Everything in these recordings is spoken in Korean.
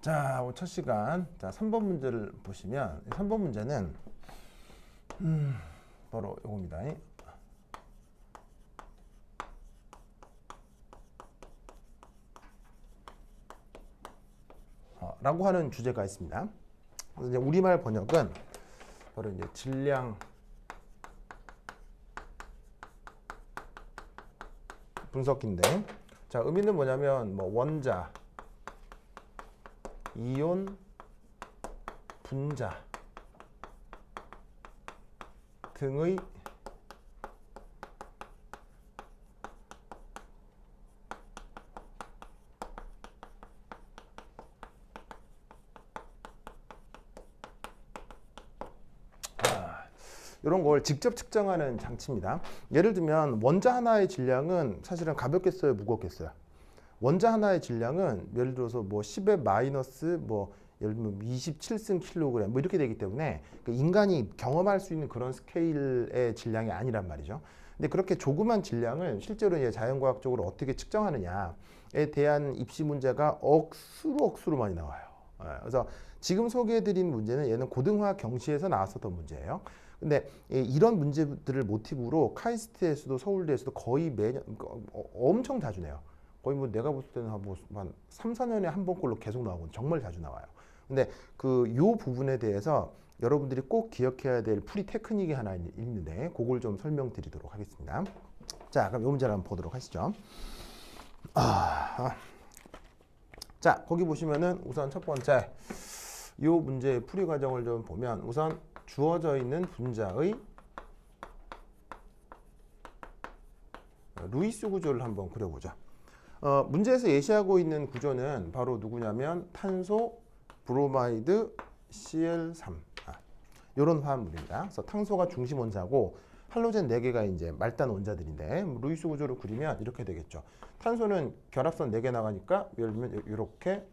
자, 오늘 첫 시간. 자, 3번 문제를 보시면 3번 문제는 바로 이겁니다. 라고 하는 주제가 있습니다. 그래서 이제 우리말 번역은 바로 이제 질량 분석기인데, 자, 의미는 뭐냐면 뭐 원자, 이온, 분자 등의 이런 걸 직접 측정하는 장치입니다. 예를 들면 원자 하나의 질량은 사실은 가볍겠어요, 무겁겠어요? 원자 하나의 질량은 예를 들어서 뭐 10의 마이너스 뭐 예를 들면 27승 킬로그램 뭐 이렇게 되기 때문에 인간이 경험할 수 있는 그런 스케일의 질량이 아니란 말이죠. 근데 그렇게 조그만 질량을 실제로 이제 자연과학적으로 어떻게 측정하느냐에 대한 입시 문제가 억수로 많이 나와요. 그래서 지금 소개해드린 문제는 얘는 고등화학 경시에서 나왔었던 문제예요. 근데 이런 문제들을 모티브로 카이스트에서도 서울대에서도 거의 매년 엄청 자주 내요. 거의 뭐 내가 봤을 때는 한 3, 4년에 한 번꼴로 계속 나오고 정말 자주 나와요. 근데 요 부분에 대해서 여러분들이 꼭 기억해야 될 풀이 테크닉이 하나 있는데 그걸 좀 설명드리도록 하겠습니다. 자, 그럼 요 문제를 한번 보도록 하시죠. 자, 거기 보시면은 우선 첫 번째 요 문제의 풀이 과정을 좀 보면 우선 주어져 있는 분자의 루이스 구조를 한번 그려보자. 문제에서 예시하고 있는 구조는 바로 누구냐면 탄소, 브로마이드, Cl3 이런 화합물입니다. 그래서 탄소가 중심 원자고 할로젠 4개가 이제 말단 원자들인데 루이스 구조를 그리면 이렇게 되겠죠. 탄소는 결합선 4개 나가니까 예를 들면 이렇게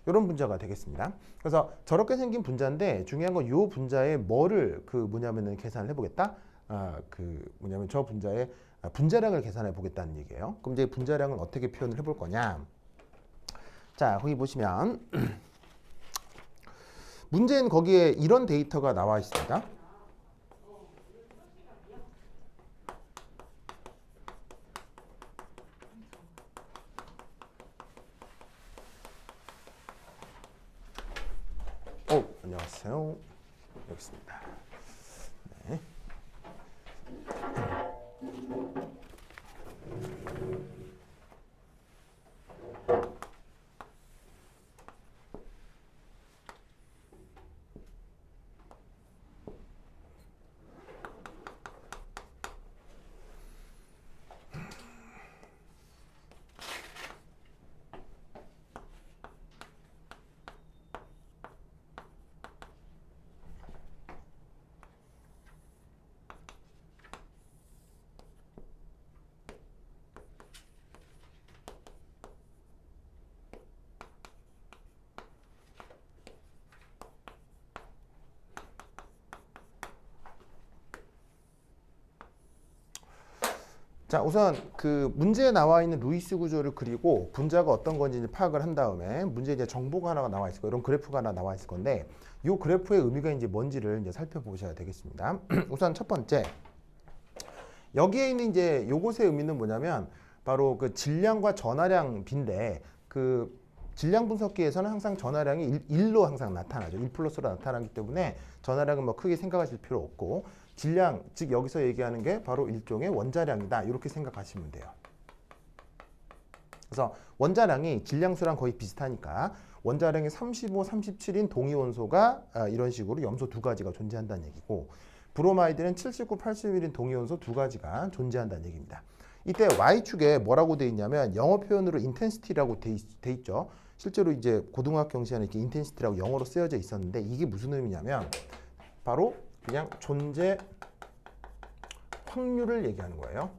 이런 분자가 되겠습니다. 그래서 저렇게 생긴 분자인데 중요한 건 이 분자에 뭐를 뭐냐면은 계산을 해보겠다. 뭐냐면 저 분자의 분자량을 계산해 보겠다는 얘기예요. 그럼 이제 분자량은 어떻게 표현을 해볼 거냐? 자, 거기 보시면 문제는 거기에 이런 데이터가 나와 있습니다. 안녕하세요. 여기 있습니다. 네. 자, 우선 문제에 나와 있는 루이스 구조를 그리고 분자가 어떤 건지 파악을 한 다음에 문제에 이제 정보가 하나가 나와 있을 거예요. 이런 그래프가 하나 나와 있을 건데 이 그래프의 의미가 이제 뭔지를 이제 살펴보셔야 되겠습니다. 우선 첫 번째 여기에 있는 이제 요것의 의미는 뭐냐면 바로 질량과 전하량 비인데 질량 분석기에서는 항상 전하량이 1로 항상 나타나죠. 1 플러스로 나타나기 때문에 전하량은 뭐 크게 생각하실 필요 없고 질량, 즉 여기서 얘기하는 게 바로 일종의 원자량이다. 이렇게 생각하시면 돼요. 그래서 원자량이 질량수랑 거의 비슷하니까 원자량이 35, 37인 동위원소가 이런 식으로 염소 2가지가 존재한다는 얘기고 브로마이드는 79, 81인 동위원소 2가지가 존재한다는 얘기입니다. 이때 Y축에 뭐라고 돼 있냐면 영어 표현으로 인텐시티라고 돼 있죠. 실제로 이제 고등학교 경시에는 이렇게 인텐시티라고 영어로 쓰여져 있었는데 이게 무슨 의미냐면 바로 그냥 존재 확률을 얘기하는 거예요.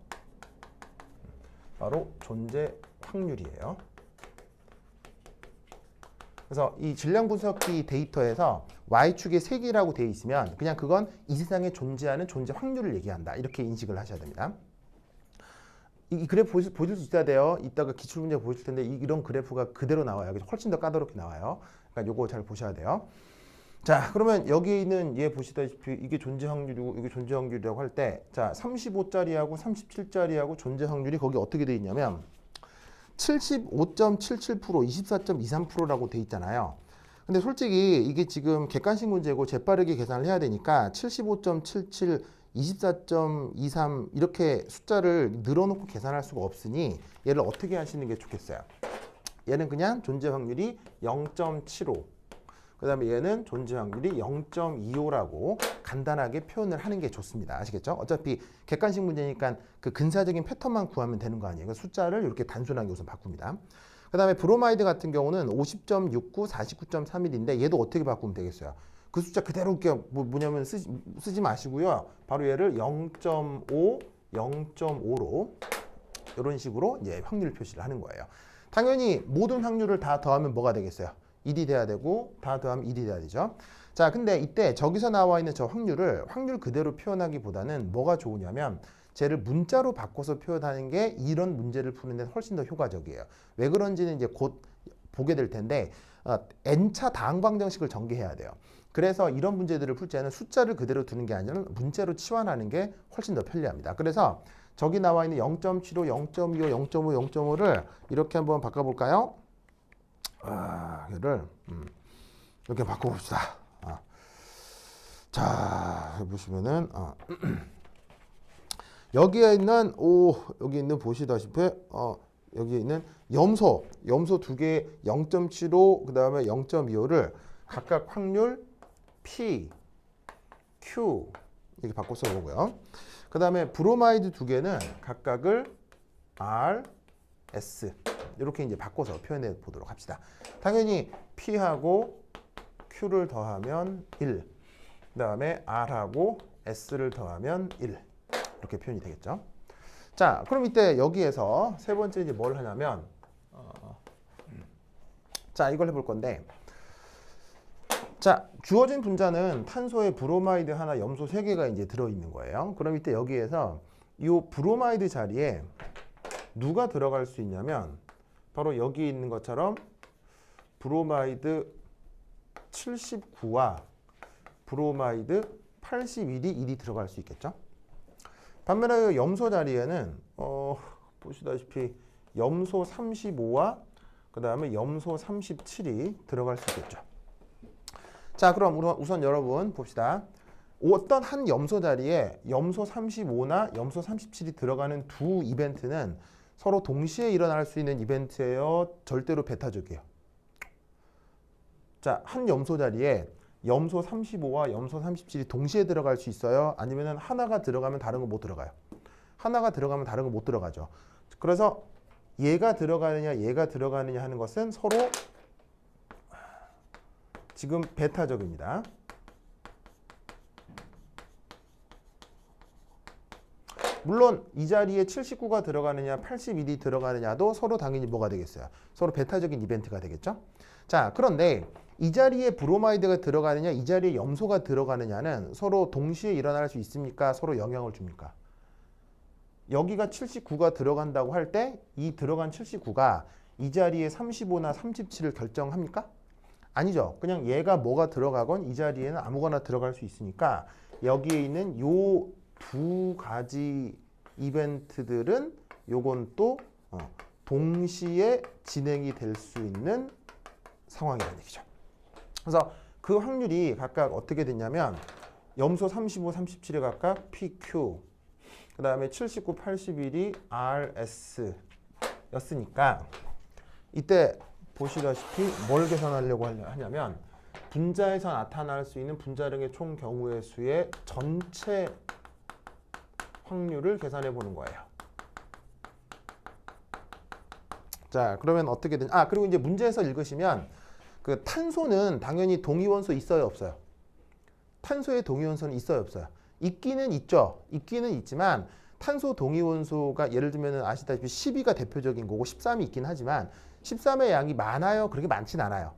바로 존재 확률이에요. 그래서 이 질량 분석기 데이터에서 Y축에 3개라고 되어 있으면 그냥 그건 이 세상에 존재하는 존재 확률을 얘기한다. 이렇게 인식을 하셔야 됩니다. 이 그래프 보실 수 있어야 돼요. 이따가 기출문제 보실 텐데 이런 그래프가 그대로 나와요. 훨씬 더 까다롭게 나와요. 그러니까 요거 잘 보셔야 돼요. 자, 그러면 여기 있는 얘 보시다시피 이게 존재 확률이고 이게 존재 확률이라고 할 때, 자, 35짜리하고 37짜리하고 존재 확률이 거기 어떻게 돼 있냐면 75.77%, 24.23%라고 돼 있잖아요. 근데 솔직히 이게 지금 객관식 문제고 재빠르게 계산을 해야 되니까 75.77, 24.23 이렇게 숫자를 늘어놓고 계산할 수가 없으니 얘를 어떻게 하시는 게 좋겠어요? 얘는 그냥 존재 확률이 0.75, 그 다음에 얘는 존재 확률이 0.25라고 간단하게 표현을 하는 게 좋습니다. 아시겠죠? 어차피 객관식 문제니까 그 근사적인 패턴만 구하면 되는 거 아니에요. 그러니까 숫자를 이렇게 단순하게 우선 바꿉니다. 그 다음에 브로마이드 같은 경우는 50.69, 49.31인데 얘도 어떻게 바꾸면 되겠어요? 그 숫자 그대로 뭐냐면 쓰지 마시고요. 바로 얘를 0.5, 0.5로 이런 식으로 이제 확률 표시를 하는 거예요. 당연히 모든 확률을 다 더하면 뭐가 되겠어요? 1이 돼야 되고 다 더하면 1이 돼야 되죠. 자, 근데 이때 저기서 나와 있는 저 확률을 확률 그대로 표현하기보다는 뭐가 좋으냐면 쟤를 문자로 바꿔서 표현하는 게 이런 문제를 푸는 데 훨씬 더 효과적이에요. 왜 그런지는 이제 곧 보게 될 텐데 n차 다항방정식을 전개해야 돼요. 그래서 이런 문제들을 풀 때는 숫자를 그대로 두는 게 아니라 문자로 치환하는 게 훨씬 더 편리합니다. 그래서 저기 나와 있는 0.75, 0.25, 0.5, 0.5를 이렇게 한번 바꿔볼까요? 얘를 이렇게 바꿔봅시다. 자, 보시면은 여기에 있는 여기 있는 보시다시피 여기 있는 염소 두 개 0.75, 그 다음에 0.25를 각각 확률 P, Q 이렇게 바꿔 써보고요. 그 다음에 브로마이드 두 개는 각각을 R, S 이렇게 이제 바꿔서 표현해 보도록 합시다. 당연히 P하고 Q를 더하면 1, 그 다음에 R하고 S를 더하면 1 이렇게 표현이 되겠죠. 자, 그럼 이때 여기에서 세 번째 이제 뭘 하냐면 자, 이걸 해볼 건데, 자, 주어진 분자는 탄소에 브로마이드 하나, 염소 3개가 이제 들어있는 거예요. 그럼 이때 여기에서 이 브로마이드 자리에 누가 들어갈 수 있냐면 바로 여기 있는 것처럼 브로마이드 79와 브로마이드 81이 1이 들어갈 수 있겠죠. 반면에 염소 자리에는 보시다시피 염소 35와 그 다음에 염소 37이 들어갈 수 있겠죠. 자, 그럼 우선 여러분 봅시다. 어떤 한 염소 자리에 염소 35나 염소 37이 들어가는 두 이벤트는 서로 동시에 일어날 수 있는 이벤트예요? 절대로 배타적이에요? 자, 한 염소 자리에 염소 35와 염소 37이 동시에 들어갈 수 있어요? 아니면 하나가 들어가면 다른 거 못 들어가요? 하나가 들어가면 다른 거 못 들어가죠. 그래서 얘가 들어가느냐 하는 것은 서로 지금 베타적입니다. 물론 이 자리에 79가 들어가느냐 81이 들어가느냐도 서로 당연히 뭐가 되겠어요? 서로 베타적인 이벤트가 되겠죠? 자, 그런데 이 자리에 브로마이드가 들어가느냐 이 자리에 염소가 들어가느냐는 서로 동시에 일어날 수 있습니까? 서로 영향을 줍니까? 여기가 79가 들어간다고 할 때 이 들어간 79가 이 자리에 35나 37을 결정합니까? 아니죠. 그냥 얘가 뭐가 들어가건 이 자리에는 아무거나 들어갈 수 있으니까 여기에 있는 요 두 가지 이벤트들은 요건 또 동시에 진행이 될 수 있는 상황이라는 얘기죠. 그래서 그 확률이 각각 어떻게 됐냐면 염소 35, 37에 각각 PQ, 그 다음에 79, 81이 RS 였으니까 이때 보시다시피 뭘 계산하려고 하냐면 분자에서 나타날 수 있는 분자량의 총 경우의 수의 전체 확률을 계산해 보는 거예요. 자, 그러면 어떻게 되냐? 그리고 이제 문제에서 읽으시면 그 탄소는 당연히 동위원소 있어요, 없어요? 탄소의 동위원소는 있어요, 없어요? 있기는 있죠. 있기는 있지만 탄소 동위원소가 예를 들면 아시다시피 12가 대표적인 거고 13이 있긴 하지만 13의 양이 많아요? 그렇게 많진 않아요.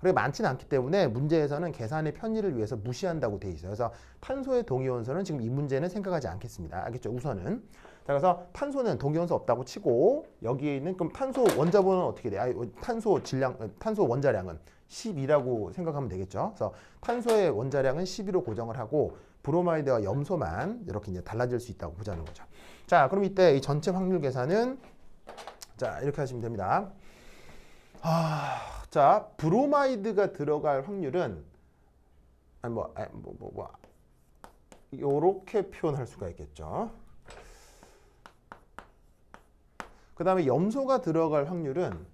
그렇게 많지는 않기 때문에 문제에서는 계산의 편의를 위해서 무시한다고 돼 있어요. 그래서 탄소의 동위원소는 지금 이 문제는 생각하지 않겠습니다. 알겠죠? 우선은. 자, 그래서 탄소는 동위원소 없다고 치고 여기에 있는 그럼 탄소 원자번호는 어떻게 돼? 탄소 원자량은 12라고 생각하면 되겠죠. 그래서 탄소의 원자량은 12로 고정을 하고 브로마이드와 염소만 이렇게 이제 달라질 수 있다고 보자는 거죠. 자, 그럼 이때 이 전체 확률 계산은 자, 이렇게 하시면 됩니다. 자, 브로마이드가 들어갈 확률은 요렇게 표현할 수가 있겠죠. 그 다음에 염소가 들어갈 확률은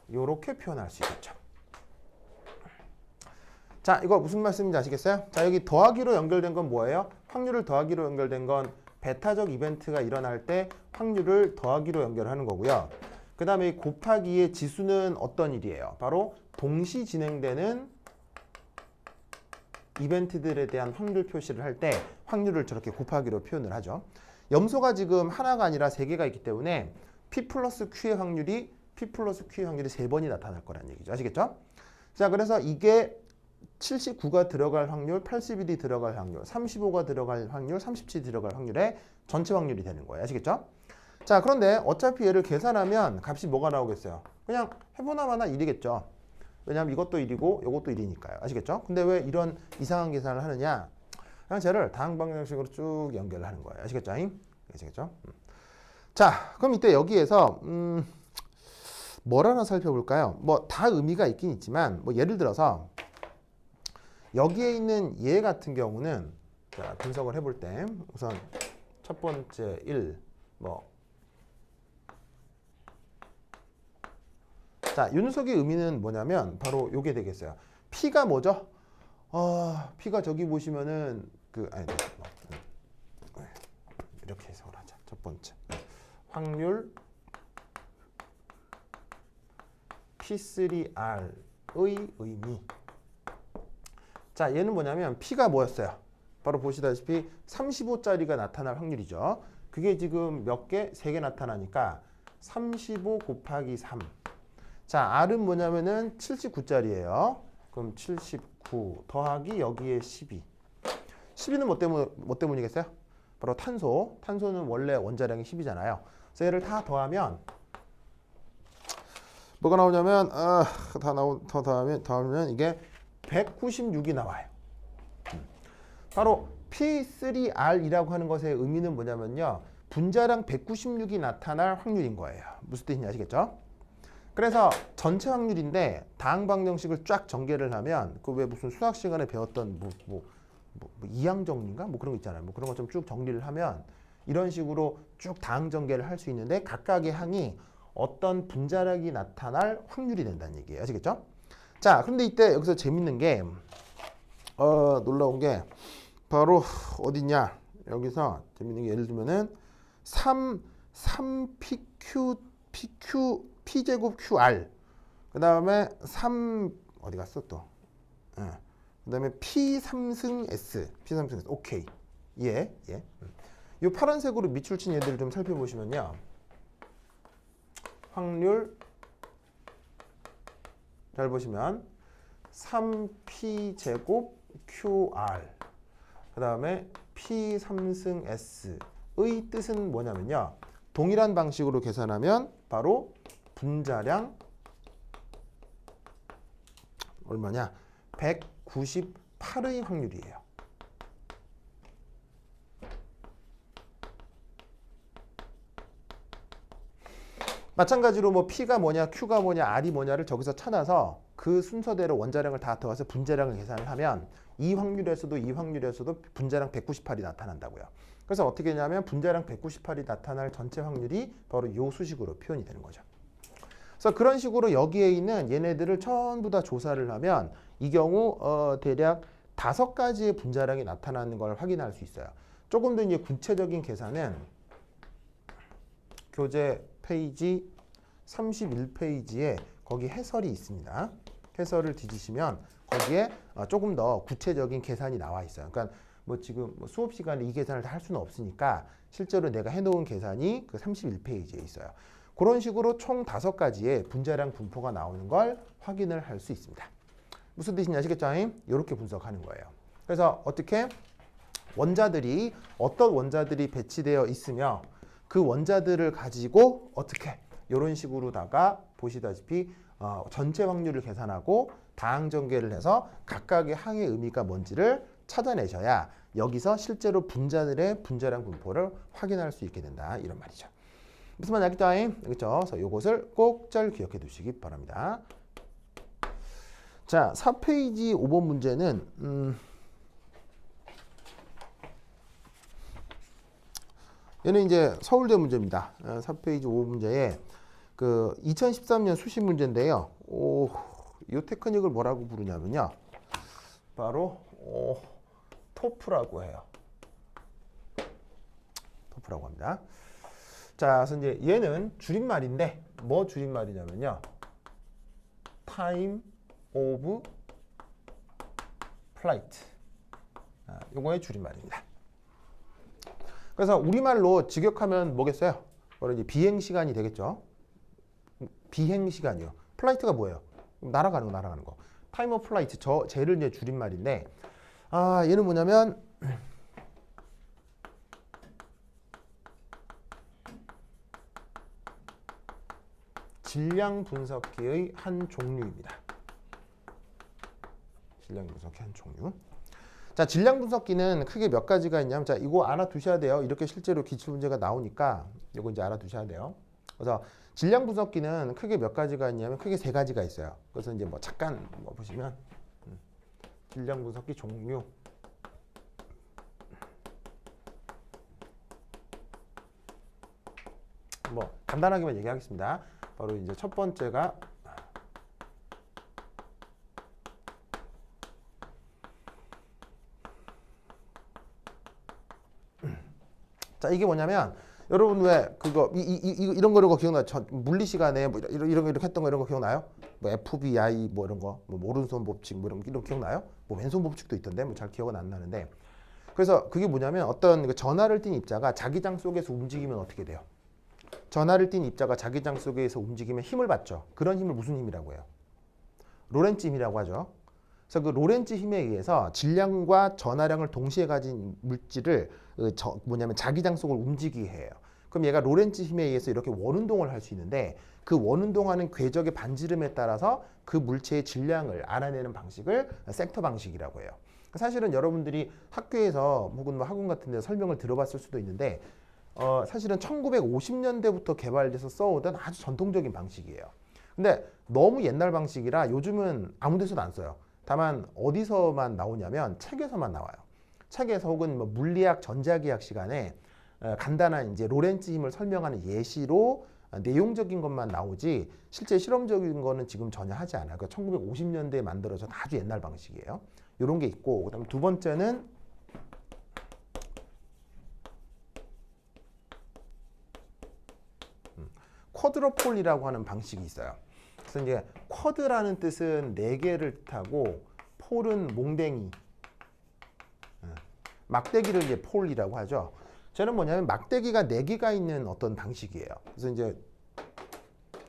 요렇게 표현할 수 있겠죠. 자, 이거 무슨 말씀인지 아시겠어요? 자, 여기 더하기로 연결된 건 뭐예요? 확률을 더하기로 연결된 건 베타적 이벤트가 일어날 때 확률을 더하기로 연결하는 거고요. 그 다음에 이 곱하기의 지수는 어떤 일이에요? 바로 동시 진행되는 이벤트들에 대한 확률 표시를 할 때 확률을 저렇게 곱하기로 표현을 하죠. 염소가 지금 하나가 아니라 세 개가 있기 때문에 P 플러스 Q의 확률이 3번이 나타날 거란 얘기죠. 아시겠죠? 자, 그래서 이게 79가 들어갈 확률, 81이 들어갈 확률, 35가 들어갈 확률, 37이 들어갈 확률의 전체 확률이 되는 거예요. 아시겠죠? 자, 그런데 어차피 얘를 계산하면 값이 뭐가 나오겠어요? 그냥 해보나 마나 1이겠죠. 왜냐하면 이것도 1이고 이것도 1이니까요. 아시겠죠? 근데 왜 이런 이상한 계산을 하느냐? 그냥 쟤를 다항 방정식으로 쭉 연결을 하는 거예요. 아시겠죠? 아시겠죠? 자, 그럼 이때 여기에서 뭘 하나 살펴볼까요? 뭐 다 의미가 있긴 있지만 뭐 예를 들어서 여기에 있는 얘 같은 경우는 자, 분석을 해볼 때 우선 첫 번째 1 자, 이 녀석의 의미는 뭐냐면 바로 요게 되겠어요. P가 뭐죠? P가 저기 보시면은 이렇게 해석을 하자. 첫 번째 확률 P3R의 의미. 자, 얘는 뭐냐면 P가 뭐였어요? 바로 보시다시피 35짜리가 나타날 확률이죠. 그게 지금 몇 개? 3개 나타나니까 35 곱하기 3. 자, R은 뭐냐면은 79짜리예요. 그럼 79 더하기 여기에 12. 12는 뭐 때문이겠어요? 바로 탄소. 탄소는 원래 원자량이 10이잖아요. 그래서 얘를 다 더하면 뭐가 나오냐면 더 더하면 이게 196이 나와요. 바로 P3R이라고 하는 것의 의미는 뭐냐면요. 분자량 196이 나타날 확률인 거예요. 무슨 뜻인지 아시겠죠? 그래서 전체 확률인데 다항 방정식을 쫙 전개를 하면 그 왜 무슨 수학 시간에 배웠던 이항 정리인가? 뭐 그런 거 있잖아요. 뭐 그런 거 좀 쭉 정리를 하면 이런 식으로 쭉 다항 전개를 할 수 있는데 각각의 항이 어떤 분자량이 나타날 확률이 된다는 얘기예요. 아시겠죠? 자, 그런데 이때 여기서 재밌는 게 놀라운 게 바로 어디냐? 여기서 재밌는 게 예를 들면은 3PQ P제곱 QR 그 다음에 3 어디 갔어 또? 그 다음에 P3승 S 오케이. 이 파란색으로 밑줄 친 얘들을 좀 살펴보시면요. 확률 잘 보시면 3P제곱 QR 그 다음에 P3승 S의 뜻은 뭐냐면요. 동일한 방식으로 계산하면 바로 분자량 얼마냐? 198의 확률이에요. 마찬가지로 뭐 P가 뭐냐, Q가 뭐냐, R이 뭐냐를 저기서 찾아서 그 순서대로 원자량을 다 더해서 분자량을 계산을 하면 이 확률에서도 분자량 198이 나타난다고요. 그래서 어떻게 되냐면 분자량 198이 나타날 전체 확률이 바로 이 수식으로 표현이 되는 거죠. 그래서 그런 식으로 여기에 있는 얘네들을 전부 다 조사를 하면 이 경우 대략 5가지의 분자량이 나타나는 걸 확인할 수 있어요. 조금 더 이제 구체적인 계산은 교재 페이지 31페이지에 거기 해설이 있습니다. 해설을 뒤지시면 거기에 조금 더 구체적인 계산이 나와 있어요. 그러니까 뭐 지금 수업 시간에 이 계산을 다 할 수는 없으니까 실제로 내가 해놓은 계산이 그 31페이지에 있어요. 그런 식으로 총 5가지의 분자량 분포가 나오는 걸 확인을 할 수 있습니다. 무슨 뜻인지 아시겠죠? 이렇게 분석하는 거예요. 그래서 어떻게 원자들이 어떤 원자들이 배치되어 있으며 그 원자들을 가지고 어떻게 이런 식으로다가 보시다시피 전체 확률을 계산하고 다항 전개를 해서 각각의 항의 의미가 뭔지를 찾아내셔야 여기서 실제로 분자들의 분자량 분포를 확인할 수 있게 된다. 이런 말이죠. 무슨 말인지 알겠죠? 그렇죠? 그래서 이것을 꼭 잘 기억해 두시기 바랍니다. 자, 4페이지 5번 문제는 얘는 이제 서울대 문제입니다. 4페이지 5번 문제에 그 2013년 수시 문제인데요. 이 테크닉을 뭐라고 부르냐면요. 바로 토프라고 해요. 토프라고 합니다. 자, 그래서 이제 얘는 줄임말인데 뭐 줄임말이냐면요. Time of Flight. 요거의 줄임말입니다. 그래서 우리말로 직역하면 뭐겠어요? 바로 이제 비행 시간이 되겠죠. 비행 시간이요. 플라이트가 뭐예요? 날아가는 거, 날아가는 거. 타임 오브 플라이트, 쟤를 이제 줄임말인데, 얘는 뭐냐면 질량 분석기의 한 종류입니다. 질량 분석기 한 종류. 자, 질량 분석기는 크게 몇 가지가 있냐면, 자, 이거 알아두셔야 돼요. 이렇게 실제로 기출문제가 나오니까 이거 이제 알아두셔야 돼요. 그래서 질량 분석기는 크게 몇 가지가 있냐면 크게 3가지가 있어요. 그래서 이제 뭐 잠깐 보시면 질량 분석기 종류. 뭐 간단하게만 얘기하겠습니다. 바로 이제 첫 번째가 자, 이게 뭐냐면 여러분 왜 그거 이런 거 기억나요? 물리 시간에 뭐 이런 거 이렇게 했던 거 이런 거 기억나요? 뭐 FBI 뭐 이런 거, 뭐 오른손 법칙 뭐 이런 거 기억나요? 뭐 왼손 법칙도 있던데 뭐 잘 기억은 안 나는데. 그래서 그게 뭐냐면 어떤 그 전하를 띈 입자가 자기장 속에서 움직이면 어떻게 돼요? 전하를 띈 입자가 자기장 속에서 움직이면 힘을 받죠. 그런 힘을 무슨 힘이라고 해요? 로렌츠 힘이라고 하죠. 그래서 그 로렌츠 힘에 의해서 질량과 전하량을 동시에 가진 물질을 뭐냐면 자기장 속을 움직이게 해요. 그럼 얘가 로렌츠 힘에 의해서 이렇게 원운동을 할 수 있는데 그 원운동하는 궤적의 반지름에 따라서 그 물체의 질량을 알아내는 방식을 섹터 방식이라고 해요. 사실은 여러분들이 학교에서 혹은 뭐 학원 같은 데서 설명을 들어봤을 수도 있는데 사실은 1950년대부터 개발돼서 써오던 아주 전통적인 방식이에요. 근데 너무 옛날 방식이라 요즘은 아무 데서도 안 써요. 다만 어디서만 나오냐면 책에서만 나와요. 책에서 혹은 뭐 물리학, 전자기학 시간에 간단한 이제 로렌츠 힘을 설명하는 예시로 내용적인 것만 나오지 실제 실험적인 거는 지금 전혀 하지 않아요. 그러니까 1950년대에 만들어진 아주 옛날 방식이에요. 이런 게 있고, 그다음 두 번째는 쿼드로폴이라고 하는 방식이 있어요. 그래서 이제 쿼드라는 뜻은 4개를 뜻하고 폴은 몽댕이, 막대기를 이제 폴이라고 하죠. 저는 뭐냐면 막대기가 4개가 있는 어떤 방식이에요. 그래서 이제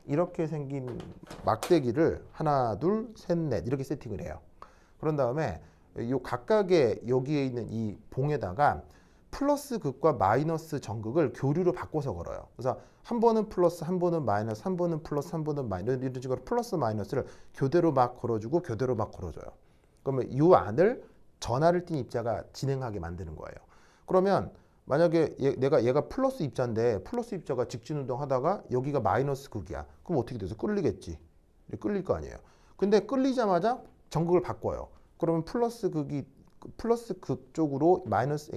이렇게 생긴 막대기를 하나, 둘, 셋, 넷 이렇게 세팅을 해요. 그런 다음에 요 각각의 여기에 있는 이 봉에다가 플러스 극과 마이너스 전극을 교류로 바꿔서 걸어요. 그래서 한 번은 플러스, 한 번은 마이너스, 한 번은 플러스, 한 번은 마이너스 이런 식으로 플러스 마이너스를 교대로 막 걸어주고 교대로 막 걸어줘요. 그러면 이 안을 전하를 띤 입자가 진행하게 만드는 거예요. 그러면 만약에 얘가 플러스 입자인데 플러스 입자가 직진 운동 하다가 여기가 마이너스 극이야. 그럼 어떻게 돼서 끌리겠지. 끌릴 거 아니에요. 근데 끌리자마자 전극을 바꿔요. 그러면 플러스 극 쪽으로 마이너스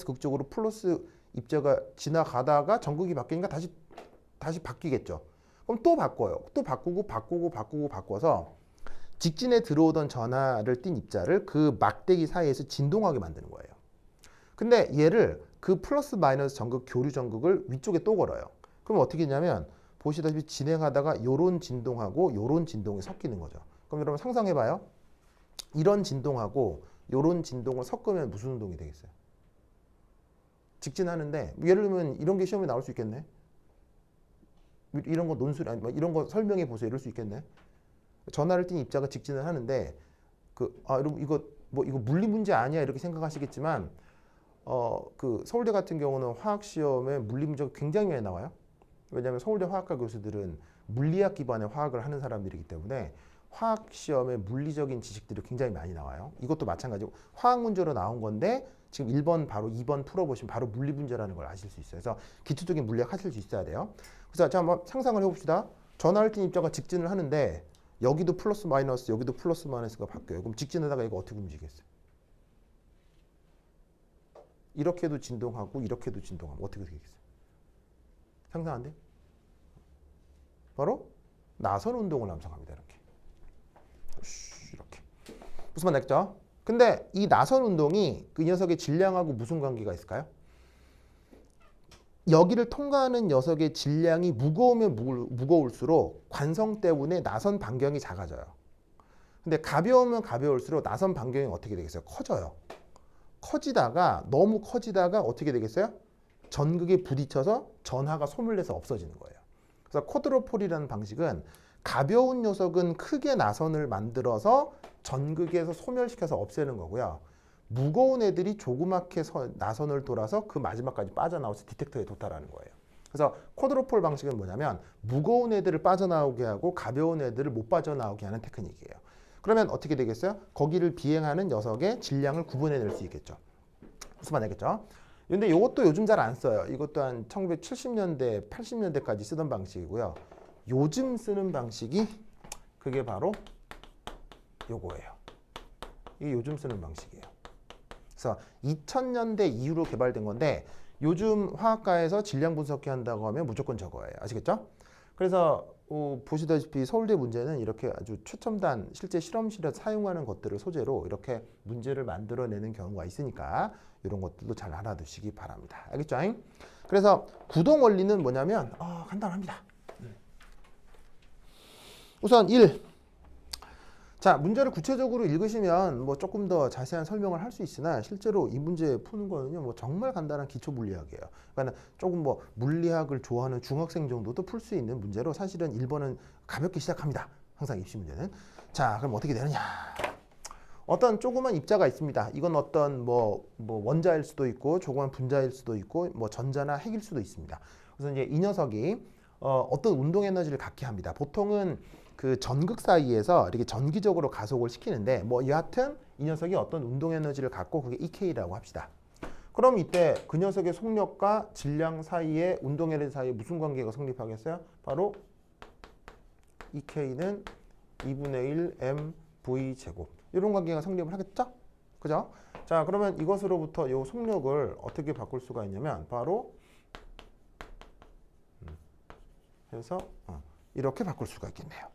극 쪽으로 플러스 입자가 지나가다가 전극이 바뀌니까 다시 바뀌겠죠. 그럼 또 바꿔요. 또 바꿔서 직진에 들어오던 전하를 띤 입자를 그 막대기 사이에서 진동하게 만드는 거예요. 근데 얘를 그 플러스 마이너스 전극 교류 전극을 위쪽에 또 걸어요. 그럼 어떻게 되냐면 보시다시피 진행하다가 요런 진동하고 요런 진동이 섞이는 거죠. 그럼 여러분 상상해봐요. 이런 진동하고 요런 진동을 섞으면 무슨 운동이 되겠어요? 직진하는데 예를 들면 이런 게 시험에 나올 수 있겠네. 이런 거 논술 아니 이런 거 설명해 보세요. 이럴 수 있겠네. 전하를 띈 입자가 직진을 하는데 여러분 이거 물리 문제 아니야 이렇게 생각하시겠지만 그 서울대 같은 경우는 화학 시험에 물리 문제가 굉장히 많이 나와요. 왜냐하면 서울대 화학과 교수들은 물리학 기반의 화학을 하는 사람들이기 때문에 화학 시험에 물리적인 지식들이 굉장히 많이 나와요. 이것도 마찬가지고 화학 문제로 나온 건데 지금 1번 바로 2번 풀어보시면 바로 물리 문제라는 걸 아실 수 있어요. 그래서 기초적인 물리학 하실 수 있어야 돼요. 그래서 자 한번 상상을 해봅시다. 전하를 띤 입자가 직진을 하는데 여기도 플러스 마이너스 여기도 플러스 마이너스가 바뀌어요. 그럼 직진하다가 이거 어떻게 움직이겠어요? 이렇게도 진동하고 이렇게도 진동하면 어떻게 되겠어요? 상상 안 돼? 바로 나선 운동을 남성합니다. 이렇게 무슨 말 알겠죠? 근데 이 나선 운동이 그 녀석의 질량하고 무슨 관계가 있을까요? 여기를 통과하는 녀석의 질량이 무거우면 무거울수록 관성 때문에 나선 반경이 작아져요. 근데 가벼우면 가벼울수록 나선 반경이 어떻게 되겠어요? 커져요. 너무 커지다가 어떻게 되겠어요? 전극에 부딪혀서 전하가 소멸돼서 없어지는 거예요. 그래서 쿼드로폴이라는 방식은 가벼운 녀석은 크게 나선을 만들어서 전극에서 소멸시켜서 없애는 거고요. 무거운 애들이 조그맣게 나선을 돌아서 그 마지막까지 빠져나와서 디텍터에 도달하는 거예요. 그래서 쿼드로폴 방식은 뭐냐면 무거운 애들을 빠져나오게 하고 가벼운 애들을 못 빠져나오게 하는 테크닉이에요. 그러면 어떻게 되겠어요? 거기를 비행하는 녀석의 질량을 구분해낼 수 있겠죠. 무슨 말 알겠죠? 근데 이것도 요즘 잘 안 써요. 이것도 한 1970년대, 80년대까지 쓰던 방식이고요. 요즘 쓰는 방식이 그게 바로 요거예요. 이게 요즘 쓰는 방식이에요. 그래서 2000년대 이후로 개발된 건데 요즘 화학과에서 질량 분석기 한다고 하면 무조건 저거예요. 아시겠죠? 그래서 보시다시피 서울대 문제는 이렇게 아주 최첨단 실제 실험실에서 사용하는 것들을 소재로 이렇게 문제를 만들어내는 경우가 있으니까 이런 것들도 잘 알아두시기 바랍니다. 알겠죠? 그래서 구동 원리는 뭐냐면 간단합니다. 우선 1. 자, 문제를 구체적으로 읽으시면 뭐 조금 더 자세한 설명을 할 수 있으나 실제로 이 문제 푸는 거는요, 뭐 정말 간단한 기초 물리학이에요. 그러니까 조금 뭐 물리학을 좋아하는 중학생 정도도 풀 수 있는 문제로 사실은 1번은 가볍게 시작합니다. 항상 입시 문제는. 자, 그럼 어떻게 되느냐? 어떤 조그만 입자가 있습니다. 이건 어떤 뭐 원자일 수도 있고 조그만 분자일 수도 있고 뭐 전자나 핵일 수도 있습니다. 그래서 이제 이 녀석이 어떤 운동 에너지를 갖게 합니다. 보통은 그 전극 사이에서 이렇게 전기적으로 가속을 시키는데 뭐 여하튼 이 녀석이 어떤 운동 에너지를 갖고 그게 EK라고 합시다. 그럼 이때 그 녀석의 속력과 질량 사이에 운동 에너지 사이에 무슨 관계가 성립하겠어요? 바로 EK는 2분의 1 mv 제곱 이런 관계가 성립을 하겠죠? 그죠? 자, 그러면 이것으로부터 이 속력을 어떻게 바꿀 수가 있냐면 바로 해서 이렇게 바꿀 수가 있겠네요.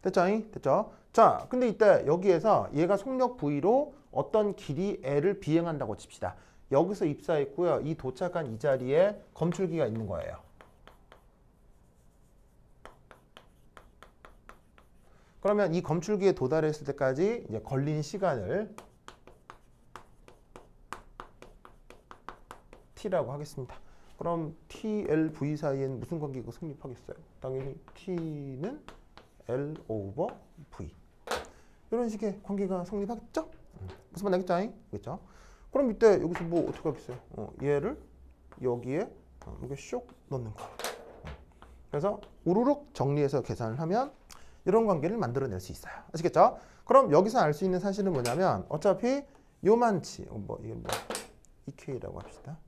됐죠? 됐죠? 자, 근데 이때 여기에서 얘가 속력 V로 어떤 길이 L을 비행한다고 칩시다. 여기서 입사했고요. 이 도착한 이 자리에 검출기가 있는 거예요. 그러면 이 검출기에 도달했을 때까지 이제 걸린 시간을 T라고 하겠습니다. 그럼 TLV 사이에는 무슨 관계가 성립하겠어요? 당연히 T는 L 오버 V 이런 식의 관계가 성립하겠죠? 무슨 말 나겠죠? 그렇죠? 그럼 이때 여기서 뭐 어떻게 하겠어요? 얘를 여기에 이렇게 쇽 넣는 거. 그래서 우르륵 정리해서 계산을 하면 이런 관계를 만들어낼 수 있어요. 아시겠죠? 그럼 여기서 알 수 있는 사실은 뭐냐면 어차피 요만치 이게 EK라고 합시다.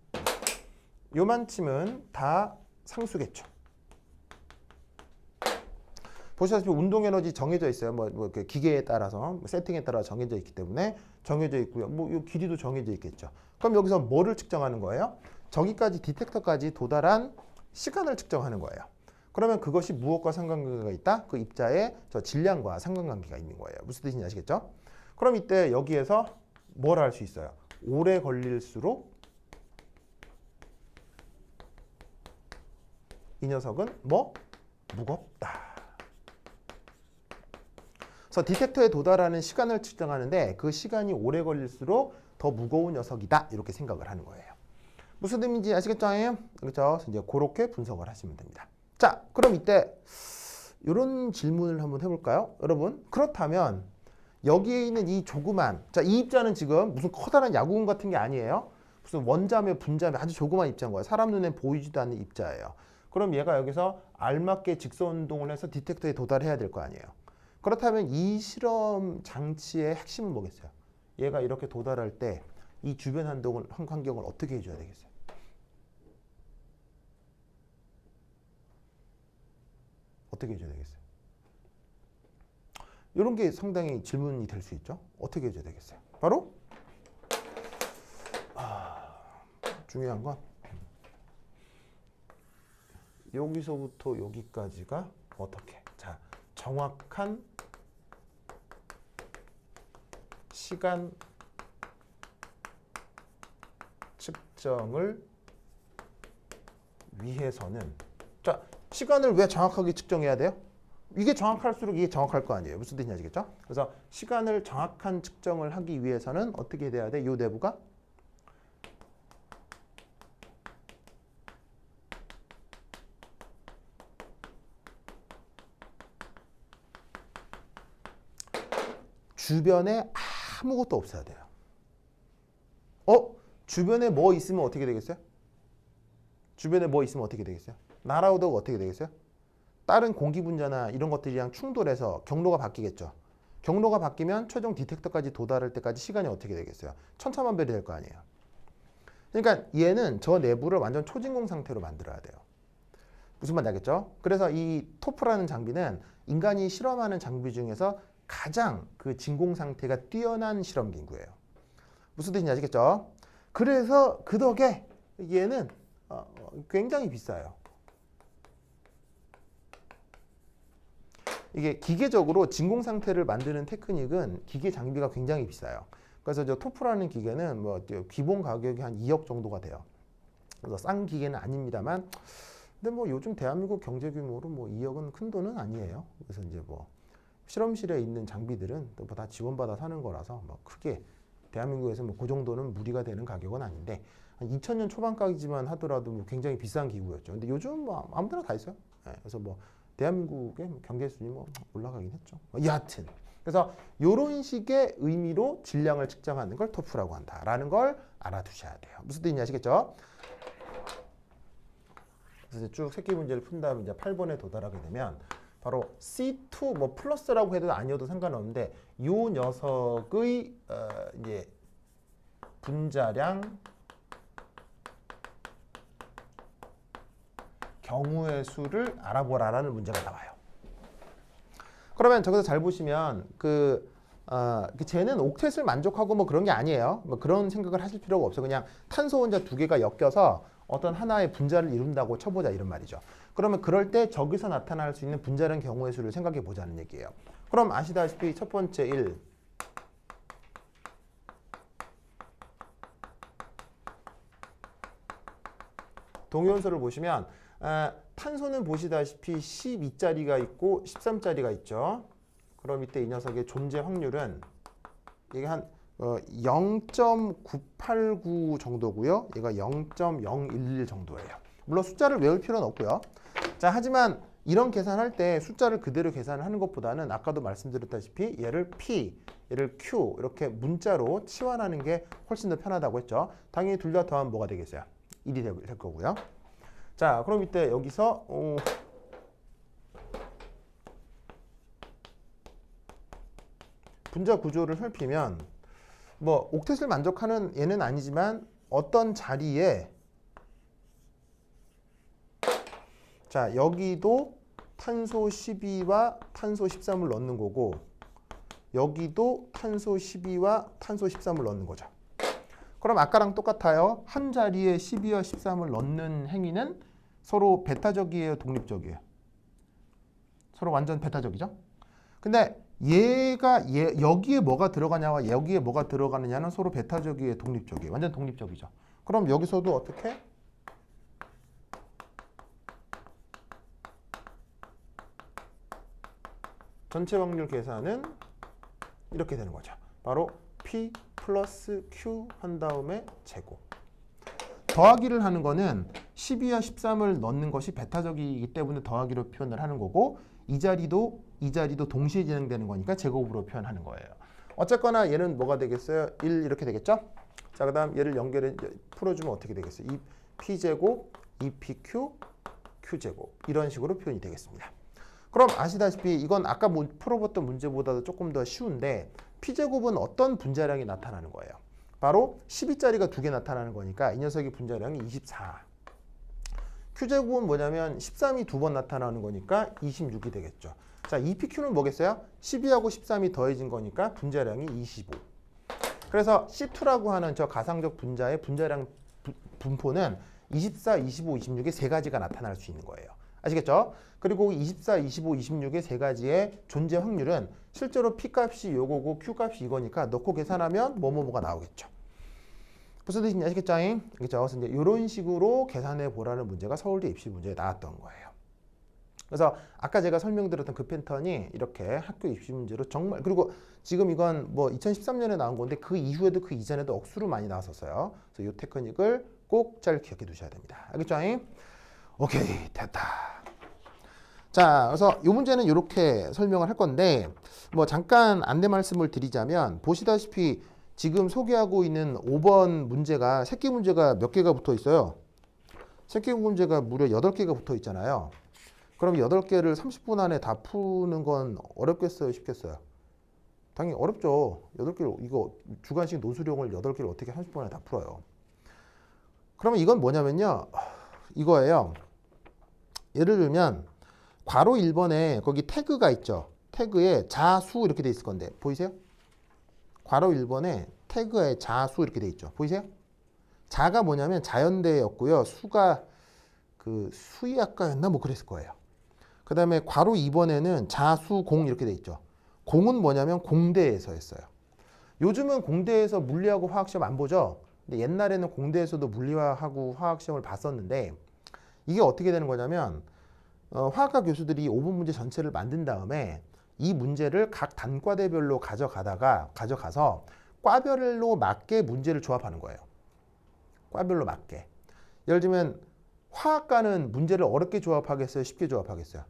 요만침은 다 상수겠죠. 보시다시피 운동 에너지 정해져 있어요. 뭐 기계에 따라서 세팅에 따라 정해져 있기 때문에 정해져 있고요. 뭐 이 길이도 정해져 있겠죠. 그럼 여기서 뭐를 측정하는 거예요? 저기까지 디텍터까지 도달한 시간을 측정하는 거예요. 그러면 그것이 무엇과 상관관계가 있다? 그 입자의 저 질량과 상관관계가 있는 거예요. 무슨 뜻인지 아시겠죠? 그럼 이때 여기에서 뭘 할 수 있어요? 오래 걸릴수록 이 녀석은 뭐? 무겁다. 그래서 디텍터에 도달하는 시간을 측정하는데 그 시간이 오래 걸릴수록 더 무거운 녀석이다. 이렇게 생각을 하는 거예요. 무슨 의미인지 아시겠죠? 그렇죠? 이제 그렇게 분석을 하시면 됩니다. 자, 그럼 이때 이런 질문을 한번 해볼까요? 여러분, 그렇다면 여기에 있는 이 조그만, 자, 이 입자는 지금 무슨 커다란 야구공 같은 게 아니에요. 무슨 원자며 분자며 아주 조그만 입자인 거예요. 사람 눈에 보이지도 않는 입자예요. 그럼 얘가 여기서 알맞게 직선 운동을 해서 디텍터에 도달해야 될 거 아니에요. 그렇다면 이 실험 장치의 핵심은 뭐겠어요? 얘가 이렇게 도달할 때 이 주변 환경을 어떻게 해줘야 되겠어요? 어떻게 해줘야 되겠어요? 이런 게 상당히 질문이 될 수 있죠. 어떻게 해줘야 되겠어요? 바로 중요한 건 여기서부터 여기까지가 어떻게? 자, 정확한 시간 측정을 위해서는, 자, 시간을 왜 정확하게 측정해야 돼요? 이게 정확할수록 이게 정확할 거 아니에요. 무슨 뜻인지 아시겠죠? 그래서 시간을 정확한 측정을 하기 위해서는 어떻게 돼야 돼? 이 내부가 주변에 아무것도 없어야 돼요. 주변에 뭐 있으면 어떻게 되겠어요? 주변에 뭐 있으면 어떻게 되겠어요? 날아오다가 어떻게 되겠어요? 다른 공기 분자나 이런 것들이랑 충돌해서 경로가 바뀌겠죠. 경로가 바뀌면 최종 디텍터까지 도달할 때까지 시간이 어떻게 되겠어요? 천차만별이 될 거 아니에요. 그러니까 얘는 저 내부를 완전 초진공 상태로 만들어야 돼요. 무슨 말인지 알겠죠? 그래서 이 토프라는 장비는 인간이 실험하는 장비 중에서 가장 그 진공 상태가 뛰어난 실험 기구예요. 무슨 뜻인지 아시겠죠? 그래서 그 덕에 얘는 굉장히 비싸요. 이게 기계적으로 진공 상태를 만드는 테크닉은 기계 장비가 굉장히 비싸요. 그래서 저 토프라는 기계는 뭐 기본 가격이 한 2억 정도가 돼요. 그래서 싼 기계는 아닙니다만, 근데 뭐 요즘 대한민국 경제 규모로 뭐 2억은 큰 돈은 아니에요. 그래서 이제 뭐 실험실에 있는 장비들은 또 다 지원받아 사는 거라서 뭐 크게 대한민국에서 뭐 그 정도는 무리가 되는 가격은 아닌데, 한 2000년 초반까지만 하더라도 뭐 굉장히 비싼 기구였죠. 근데 요즘 뭐 아무데나 다 있어요. 네, 그래서 뭐 대한민국의 경제 수준이 뭐 올라가긴 했죠. 여하튼 그래서 이런 식의 의미로 질량을 측정하는 걸 토프라고 한다라는 걸 알아두셔야 돼요. 무슨 뜻인지 아시겠죠? 그래서 쭉 새끼 문제를 푼 다음에 이제 8번에 도달하게 되면 바로 C2 뭐 플러스라고 해도 아니어도 상관없는데 이 녀석의 이제 분자량 경우의 수를 알아보라라는 문제가 나와요. 그러면 저기서 잘 보시면 쟤는 옥텟을 만족하고 뭐 그런 게 아니에요. 뭐 그런 생각을 하실 필요가 없어요. 그냥 탄소 혼자 두 개가 엮여서 어떤 하나의 분자를 이룬다고 쳐보자 이런 말이죠. 그러면 그럴 때 저기서 나타날 수 있는 분자량 경우의 수를 생각해 보자는 얘기예요. 그럼 아시다시피 첫 번째 1, 동위원소를 보시면 탄소는 보시다시피 12짜리가 있고 13짜리가 있죠. 그럼 이때 이 녀석의 존재 확률은 이게 한 0.989 정도고요. 얘가 0.011 정도예요. 물론 숫자를 외울 필요는 없고요. 자, 하지만 이런 계산할 때 숫자를 그대로 계산을 하는 것보다는 아까도 말씀드렸다시피 얘를 P, 얘를 Q 이렇게 문자로 치환하는 게 훨씬 더 편하다고 했죠. 당연히 둘 다 더하면 뭐가 되겠어요? 1이 될 거고요. 자, 그럼 이때 여기서 분자 구조를 살피면 뭐 옥텟을 만족하는 얘는 아니지만 어떤 자리에 자, 여기도 탄소 12와 탄소 13을 넣는 거고 여기도 탄소 12와 탄소 13을 넣는 거죠. 그럼 아까랑 똑같아요. 한 자리에 12와 13을 넣는 행위는 서로 배타적이에요, 독립적이에요? 서로 완전 배타적이죠? 근데 여기에 뭐가 들어가냐와 여기에 뭐가 들어가느냐는 서로 배타적이에요, 독립적이에요? 완전 독립적이죠. 그럼 여기서도 어떻게? 전체 확률 계산은 이렇게 되는 거죠. 바로 P 플러스 Q 한 다음에 제곱. 더하기를 하는 거는 12와 13을 넣는 것이 배타적이기 때문에 더하기로 표현을 하는 거고 이 자리도 동시에 진행되는 거니까 제곱으로 표현하는 거예요. 어쨌거나 얘는 뭐가 되겠어요? 1 이렇게 되겠죠? 자, 그 다음 얘를 연결해 풀어주면 어떻게 되겠어요? 2p제곱, 2pq, q제곱 이런 식으로 표현이 되겠습니다. 그럼 아시다시피 이건 아까 풀어봤던 문제보다도 조금 더 쉬운데 p제곱은 어떤 분자량이 나타나는 거예요? 바로 12자리가 2개 나타나는 거니까 이 녀석의 분자량이 24. q제곱은 뭐냐면 13이 2번 나타나는 거니까 26이 되겠죠. 자, 2pq는 뭐겠어요? 12하고 13이 더해진 거니까 분자량이 25. 그래서 C2라고 하는 저 가상적 분자의 분자량 분포는 24, 25, 26의 세 가지가 나타날 수 있는 거예요. 아시겠죠? 그리고 24, 25, 26의 세 가지의 존재 확률은 실제로 P값이 요거고 Q값이 이거니까 넣고 계산하면 뭐뭐뭐가 나오겠죠. 무슨 뜻인지 아시겠죠? 그래서 이제 이런 식으로 계산해 보라는 문제가 서울대 입시 문제에 나왔던 거예요. 그래서 아까 제가 설명드렸던 그 패턴이 이렇게 학교 입시 문제로 정말 그리고 지금 이건 뭐 2013년에 나온 건데 그 이후에도 그 이전에도 억수로 많이 나왔었어요. 그래서 이 테크닉을 꼭 잘 기억해 두셔야 됩니다. 알겠죠? 오케이, 됐다. 자, 그래서 이 문제는 이렇게 설명을 할 건데 뭐 잠깐 안내 말씀을 드리자면 보시다시피 지금 소개하고 있는 5번 문제가 새끼 문제가 몇 개가 붙어 있어요? 새끼 문제가 무려 8개가 붙어 있잖아요. 그럼 8개를 30분 안에 다 푸는 건 어렵겠어요? 쉽겠어요? 당연히 어렵죠. 8개를 이거 주간식 노수령을 8개를 어떻게 30분 안에 다 풀어요? 그러면 이건 뭐냐면요. 이거예요. 예를 들면 괄호 1번에 거기 태그가 있죠. 태그에 자수 이렇게 돼 있을 건데 보이세요? 괄호 1번에 태그에 자수 이렇게 돼 있죠. 보이세요? 자가 뭐냐면 자연대였고요. 수가 그 수의학과였나 뭐 그랬을 거예요. 그 다음에 괄호 2번에는 자수 공 이렇게 돼 있죠. 공은 뭐냐면 공대에서 했어요. 요즘은 공대에서 물리하고 화학시험 안 보죠. 근데 옛날에는 공대에서도 물리하고 화학시험을 봤었는데 이게 어떻게 되는 거냐면 화학과 교수들이 5분 문제 전체를 만든 다음에 이 문제를 각 단과대별로 가져가서 과별로 맞게 문제를 조합하는 거예요. 과별로 맞게. 예를 들면 화학과는 문제를 어렵게 조합하겠어요? 쉽게 조합하겠어요?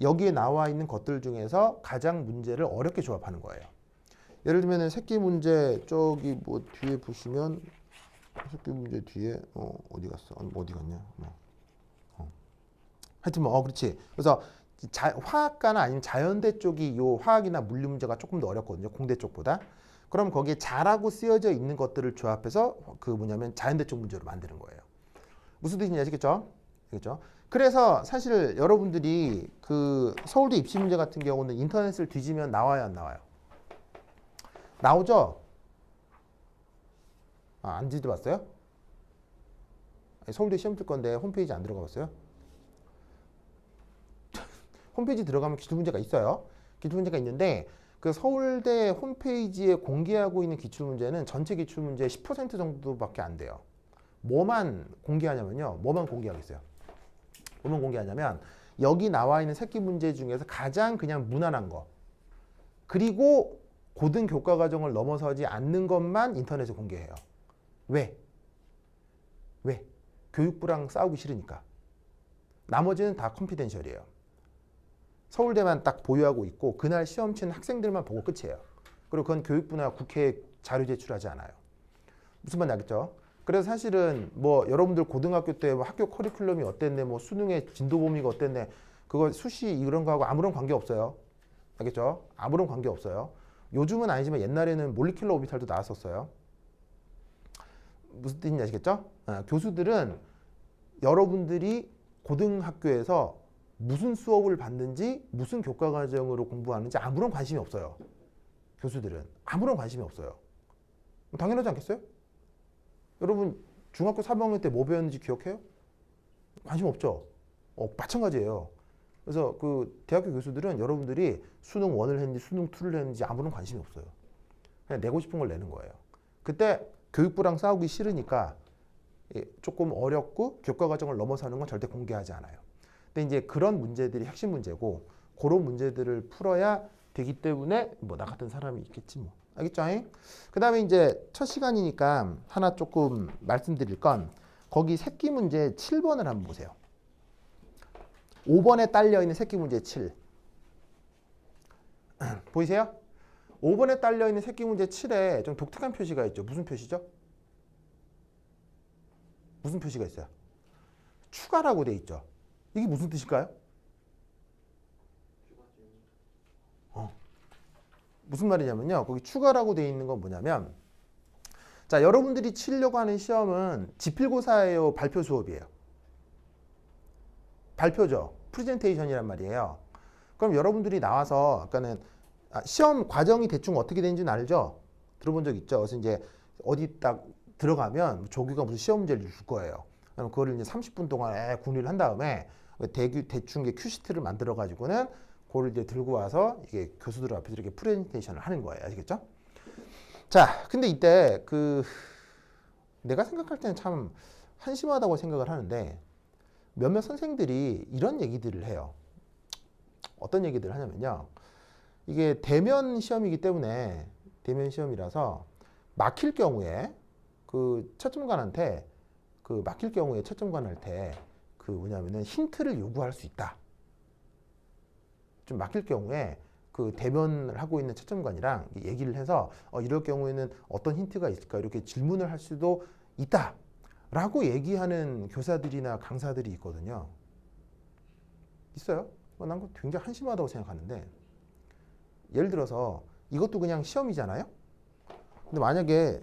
여기에 나와 있는 것들 중에서 가장 문제를 어렵게 조합하는 거예요. 예를 들면 새끼 문제 저기 뭐 뒤에 보시면 새끼 문제 뒤에 어디 갔어? 어디 갔냐? 하여튼 그렇지. 그래서 화학과나 아니면 자연대 쪽이 요 화학이나 물리 문제가 조금 더 어렵거든요. 공대 쪽보다. 그럼 거기에 자라고 쓰여져 있는 것들을 조합해서 그 뭐냐면 자연대 쪽 문제로 만드는 거예요. 무슨 뜻인지 아시겠죠? 알겠죠? 그래서 사실 여러분들이 그 서울대 입시 문제 같은 경우는 인터넷을 뒤지면 나와요, 안 나와요? 나오죠? 안 뒤져봤어요? 서울대 시험 뜰 건데 홈페이지 안 들어가 봤어요? 홈페이지 들어가면 기출문제가 있어요. 기출문제가 있는데 그 서울대 홈페이지에 공개하고 있는 기출문제는 전체 기출문제의 10% 정도밖에 안 돼요. 뭐만 공개하냐면요. 뭐만 공개하겠어요? 뭐만 공개하냐면 여기 나와 있는 새끼 문제 중에서 가장 그냥 무난한 거 그리고 고등 교과 과정을 넘어서지 않는 것만 인터넷에 공개해요. 왜? 교육부랑 싸우기 싫으니까. 나머지는 다 컨피덴셜이에요. 서울대만 딱 보유하고 있고 그날 시험 치는 학생들만 보고 끝이에요. 그리고 그건 교육부나 국회에 자료 제출하지 않아요. 무슨 말인지 알겠죠? 그래서 사실은 뭐 여러분들 고등학교 때 뭐 학교 커리큘럼이 어땠네, 뭐 수능의 진도 범위가 어땠네, 그거 수시 이런 거하고 아무런 관계 없어요. 알겠죠? 아무런 관계 없어요. 요즘은 아니지만 옛날에는 몰리큘러 오비탈도 나왔었어요. 무슨 뜻인지 아시겠죠? 교수들은 여러분들이 고등학교에서 무슨 수업을 받는지 무슨 교과 과정으로 공부하는지 아무런 관심이 없어요. 교수들은 아무런 관심이 없어요. 당연하지 않겠어요? 여러분 중학교 3학년 때 뭐 배웠는지 기억해요? 관심 없죠? 마찬가지예요. 그래서 그 대학교 교수들은 여러분들이 수능 1을 했는지 수능 2를 했는지 아무런 관심이 없어요. 그냥 내고 싶은 걸 내는 거예요. 그때 교육부랑 싸우기 싫으니까 조금 어렵고 교과 과정을 넘어서는 건 절대 공개하지 않아요. 근데 이제 그런 문제들이 핵심 문제고 그런 문제들을 풀어야 되기 때문에 뭐 나 같은 사람이 있겠지 뭐. 알겠죠? 그 다음에 이제 첫 시간이니까 하나 조금 말씀드릴 건 거기 새끼 문제 7번을 한번 보세요. 5번에 딸려있는 새끼 문제 7. 보이세요? 5번에 딸려있는 새끼 문제 7에 좀 독특한 표시가 있죠. 무슨 표시죠? 무슨 표시가 있어요? 추가라고 돼 있죠. 이게 무슨 뜻일까요? 무슨 말이냐면요. 거기 추가라고 돼 있는 건 뭐냐면 자, 여러분들이 치려고 하는 시험은 지필고사예요, 발표 수업이에요? 발표죠. 프레젠테이션이란 말이에요. 그럼 여러분들이 나와서 아까는 시험 과정이 대충 어떻게 되는지는 알죠? 들어본 적 있죠? 그래서 이제 어디 딱 들어가면 조교가 무슨 시험 문제를 줄 거예요. 그럼 그거를 이제 30분 동안 군의를 한 다음에 대충 큐시트를 만들어 가지고는 그걸 이제 들고 와서 이게 교수들 앞에서 이렇게 프레젠테이션을 하는 거예요. 아시겠죠? 자, 근데 이때 내가 생각할 때는 참 한심하다고 생각을 하는데 몇몇 선생들이 이런 얘기들을 해요. 어떤 얘기들을 하냐면요. 이게 대면 시험이기 때문에 대면 시험이라서 막힐 경우에 채점관한테 막힐 경우에 채점관한테 뭐냐면은 힌트를 요구할 수 있다. 좀 막힐 경우에 대면을 하고 있는 채점관이랑 얘기를 해서 이럴 경우에는 어떤 힌트가 있을까 이렇게 질문을 할 수도 있다 라고 얘기하는 교사들이나 강사들이 있거든요. 있어요. 난 그거 굉장히 한심하다고 생각하는데 예를 들어서 이것도 그냥 시험이잖아요. 근데 만약에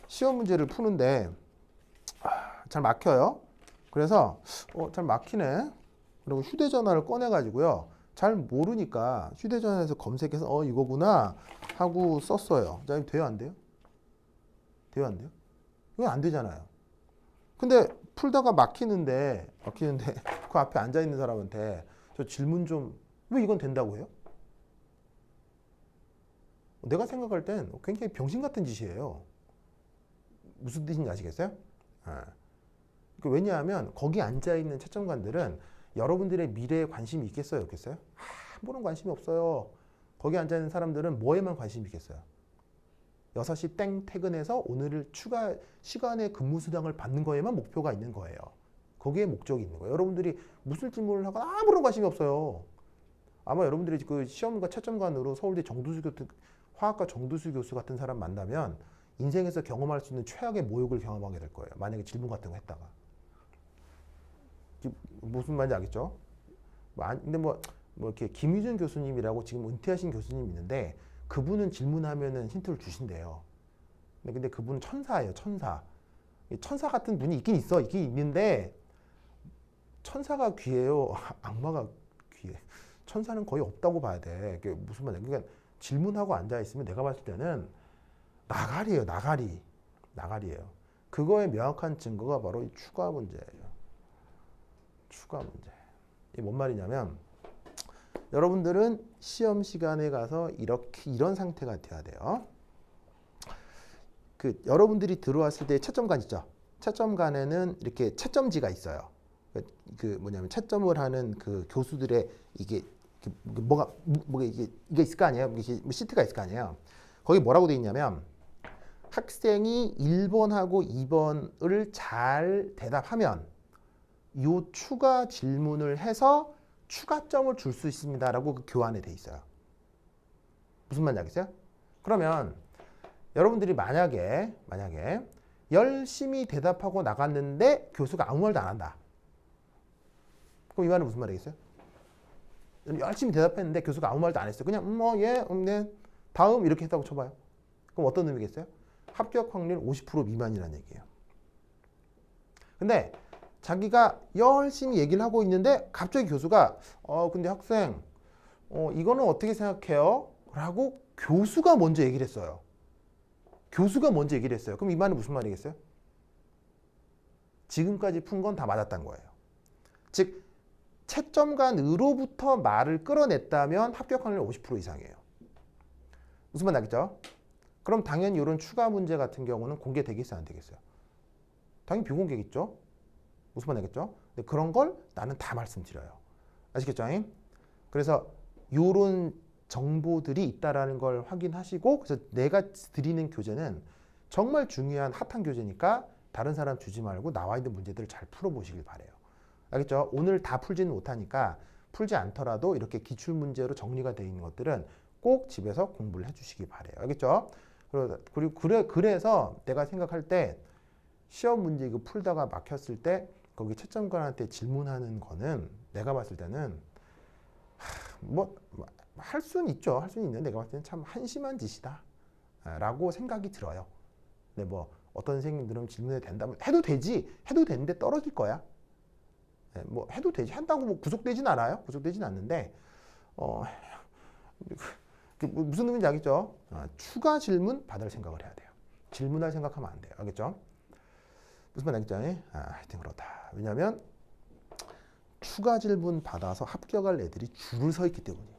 시험 문제를 푸는데 잘 막혀요. 그래서 잘 막히네. 그리고 휴대전화를 꺼내 가지고요. 잘 모르니까 휴대전화에서 검색해서 이거구나 하고 썼어요. 자, 돼요 안 돼요? 돼요 안 돼요? 이건 안 되잖아요. 근데 풀다가 막히는데 그 앞에 앉아 있는 사람한테 저 질문 좀 왜 이건 된다고 해요? 내가 생각할 땐 굉장히 병신 같은 짓이에요. 무슨 뜻인지 아시겠어요? 왜냐하면 거기 앉아 있는 채점관들은 여러분들의 미래에 관심이 있겠어요, 없겠어요? 아무런 관심이 없어요. 거기 앉아 있는 사람들은 뭐에만 관심이 있겠어요? 6시 땡 퇴근해서 오늘 추가 시간에 근무 수당을 받는 거에만 목표가 있는 거예요. 거기에 목적이 있는 거예요. 여러분들이 무슨 질문을 하거나 아무런 관심이 없어요. 아마 여러분들이 시험과 채점관으로 서울대 화학과 정두수 교수 같은 사람 만나면 인생에서 경험할 수 있는 최악의 모욕을 경험하게 될 거예요. 만약에 질문 같은 거 했다가. 무슨 말인지 알겠죠? 근데 이렇게 김유준 교수님이라고 지금 은퇴하신 교수님이 있는데 그분은 질문하면은 힌트를 주신대요. 근데 그분은 천사예요, 천사. 천사 같은 분이 있긴 있는데 천사가 귀해요, 악마가 귀해. 천사는 거의 없다고 봐야 돼. 그게 무슨 말이야? 그러니까 질문하고 앉아 있으면 내가 봤을 때는 나가리예요, 나가리예요. 그거의 명확한 증거가 바로 이 추가 문제예요. 추가 문제. 이게 뭔 말이냐면 여러분들은 시험 시간에 가서 이런 상태가 돼야 돼요. 여러분들이 들어왔을 때 채점관 있죠? 채점관에는 이렇게 채점지가 있어요. 뭐냐면 채점을 하는 교수들의 이게 뭐가 이게 있을 거 아니에요? 시트가 있을 거 아니에요? 거기 뭐라고 돼 있냐면 학생이 1번하고 2번을 잘 대답하면 요 추가 질문을 해서 추가점을 줄 수 있습니다라고 교환에 돼 있어요. 무슨 말인지 알겠어요? 그러면 여러분들이 만약에 열심히 대답하고 나갔는데 교수가 아무 말도 안 한다. 그럼 이 말은 무슨 말이겠어요? 열심히 대답했는데 교수가 아무 말도 안 했어요. 그냥 네, 다음 이렇게 했다고 쳐봐요. 그럼 어떤 의미겠어요? 합격 확률 50% 미만이라는 얘기예요. 근데 자기가 열심히 얘기를 하고 있는데 갑자기 교수가 근데 학생 이거는 어떻게 생각해요? 라고 교수가 먼저 얘기를 했어요. 그럼 이 말은 무슨 말이겠어요? 지금까지 푼 건 다 맞았다는 거예요. 즉 채점관으로부터 말을 끌어냈다면 합격 확률 50% 이상이에요. 무슨 말 나겠죠? 그럼 당연히 이런 추가 문제 같은 경우는 공개되겠어요, 안 되겠어요? 당연히 비공개겠죠? 무슨 말 나겠죠? 근데 그런 걸 나는 다 말씀드려요. 아시겠죠? 그래서 이런 정보들이 있다라는 걸 확인하시고, 그래서 내가 드리는 교재는 정말 중요한 핫한 교재니까 다른 사람 주지 말고 나와 있는 문제들을 잘 풀어보시길 바래요. 알겠죠? 오늘 다 풀지는 못하니까 풀지 않더라도 이렇게 기출 문제로 정리가 되어 있는 것들은 꼭 집에서 공부를 해주시기 바래요. 알겠죠? 그리고 그래서 내가 생각할 때 시험 문제 이거 풀다가 막혔을 때 거기 채점관한테 질문하는 거는 내가 봤을 때는 뭐 할 수는 있죠. 할 수는 있는데 내가 봤을 때는 참 한심한 짓이다 라고 생각이 들어요. 근데 뭐 어떤 선생님들은 질문해도 된다면 해도 되지. 해도 되는데 떨어질 거야. 뭐 해도 되지. 한다고 뭐 구속되진 않아요. 구속되진 않는데 무슨 의미인지 알겠죠? 추가 질문 받을 생각을 해야 돼요. 질문할 생각하면 안 돼요. 알겠죠? 무슨 말 알겠죠? 하여튼 그렇다. 왜냐하면 추가 질문 받아서 합격할 애들이 줄을 서 있기 때문이에요.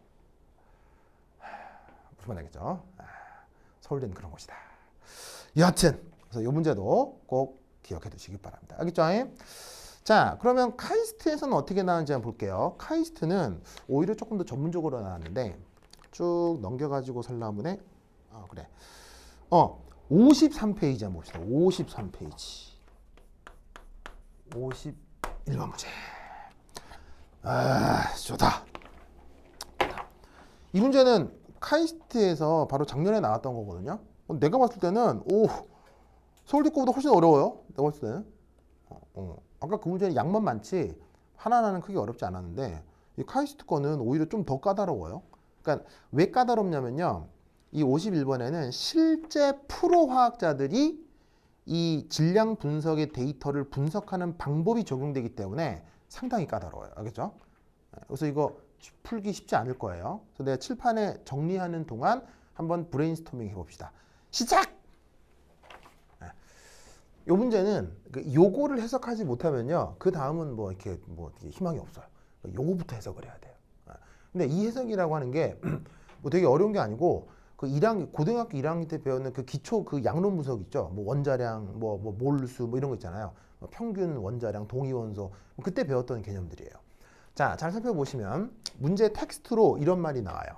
무슨 말 알겠죠? 서울대는 그런 곳이다. 여하튼 그래서 이 문제도 꼭 기억해 두시기 바랍니다. 알겠죠? 자, 그러면 카이스트에서는 어떻게 나왔는지 한번 볼게요. 카이스트는 오히려 조금 더 전문적으로 나왔는데 쭉 넘겨가지고 설라문에 그래. 53페이지 한번 봅시다. 53페이지. 51번 문제. 좋다. 이 문제는 카이스트에서 바로 작년에 나왔던 거거든요. 내가 봤을 때는 서울대 거보다 훨씬 어려워요. 내가 봤을 때는. 아까 그 문제는 양만 많지 하나하나는 크게 어렵지 않았는데 이 카이스트 거는 오히려 좀 더 까다로워요. 그러니까 왜 까다롭냐면요. 이 51번에는 실제 프로 화학자들이 이 질량 분석의 데이터를 분석하는 방법이 적용되기 때문에 상당히 까다로워요. 알겠죠? 그래서 이거 풀기 쉽지 않을 거예요. 그래서 내가 칠판에 정리하는 동안 한번 브레인스토밍 해봅시다. 시작! 이 문제는 요거를 해석하지 못하면요. 그 다음은 뭐 이렇게 희망이 없어요. 요거부터 해석을 해야 돼요. 근데 이 해석이라고 하는 게 뭐 되게 어려운 게 아니고 그 고등학교 1학년 때 배우는 그 기초 그 양론 분석 있죠. 뭐 원자량, 뭐 몰수 뭐 이런 거 있잖아요. 평균 원자량, 동위원소 그때 배웠던 개념들이에요. 자, 잘 살펴보시면 문제 텍스트로 이런 말이 나와요.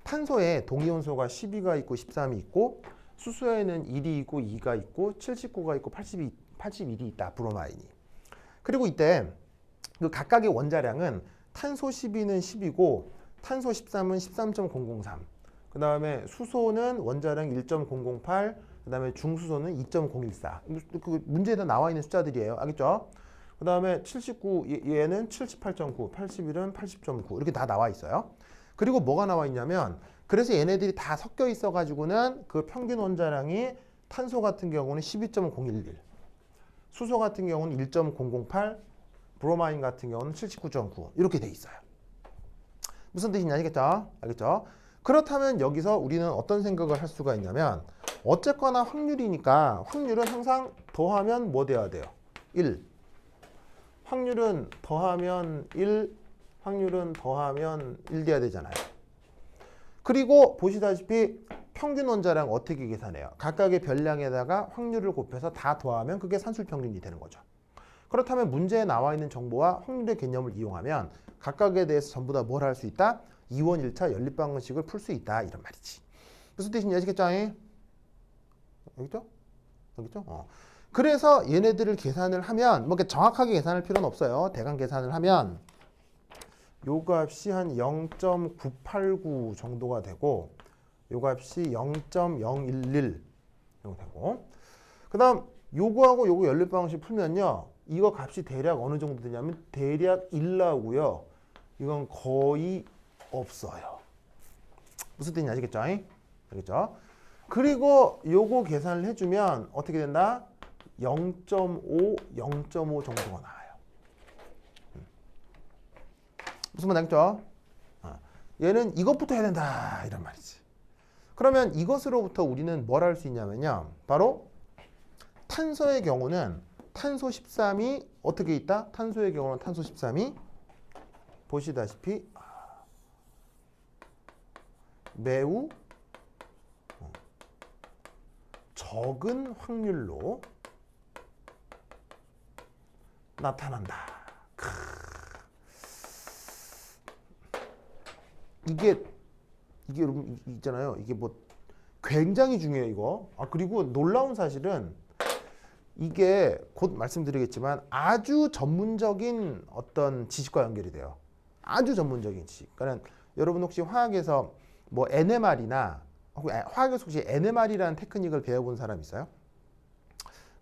탄소에 동위원소가 12가 있고 13이 있고 수소에는 1이 있고 2가 있고 79가 있고 81이 있다. 브로마인이. 그리고 이때 그 각각의 원자량은 탄소 12는 10이고 탄소 13은 13.003. 그 다음에 수소는 원자량 1.008. 그 다음에 중수소는 2.014. 그 문제에다 나와 있는 숫자들이에요. 알겠죠? 그 다음에 79 얘는 78.9, 81은 80.9 이렇게 다 나와 있어요. 그리고 뭐가 나와 있냐면 그래서 얘네들이 다 섞여 있어 가지고는 그 평균 원자량이 탄소 같은 경우는 12.011, 수소 같은 경우는 1.008, 브로마인 같은 경우는 79.9 이렇게 돼 있어요. 무슨 뜻인지 아시겠죠? 알겠죠? 그렇다면 여기서 우리는 어떤 생각을 할 수가 있냐면 어쨌거나 확률이니까 확률은 항상 더하면 뭐 돼야 돼요? 1. 확률은 더하면 1, 확률은 더하면 1 돼야 되잖아요. 그리고 보시다시피 평균 원자량 어떻게 계산해요? 각각의 별량에다가 확률을 곱해서 다 더하면 그게 산술평균이 되는 거죠. 그렇다면 문제에 나와 있는 정보와 확률의 개념을 이용하면 각각에 대해서 전부 다 뭘 할 수 있다? 2원 1차 연립방정식을 풀 수 있다 이런 말이지. 무슨 뜻인지 아시겠죠? 알겠죠? 알겠죠? 그래서 얘네들을 계산을 하면 뭐 정확하게 계산할 필요는 없어요. 대강 계산을 하면 요 값이 한 0.989 정도가 되고 요 값이 0.011 정도 되고 그 다음 요거하고 요거 연립방정식 풀면요. 이거 값이 대략 어느 정도 되냐면 대략 1 나오고요. 이건 거의 없어요. 무슨 뜻인지 아시겠죠? 알겠죠? 그리고 요거 계산을 해주면 어떻게 된다? 0.5, 0.5 정도가 나와요. 무슨 말 알겠죠? 얘는 이것부터 해야 된다 이런 말이지. 그러면 이것으로부터 우리는 뭘 할 수 있냐면요. 바로 탄소의 경우는 탄소 13이 어떻게 있다? 탄소의 경우는 탄소 13이 보시다시피 매우 적은 확률로 나타난다. 이게 이게 여러분 있잖아요. 이게 뭐 굉장히 중요해요, 이거. 그리고 놀라운 사실은 이게 곧 말씀드리겠지만 아주 전문적인 어떤 지식과 연결이 돼요. 아주 전문적인 지식. 그러니까 여러분 혹시 화학에서 뭐 NMR이나 화학에서 혹시 NMR이라는 테크닉을 배워본 사람 있어요?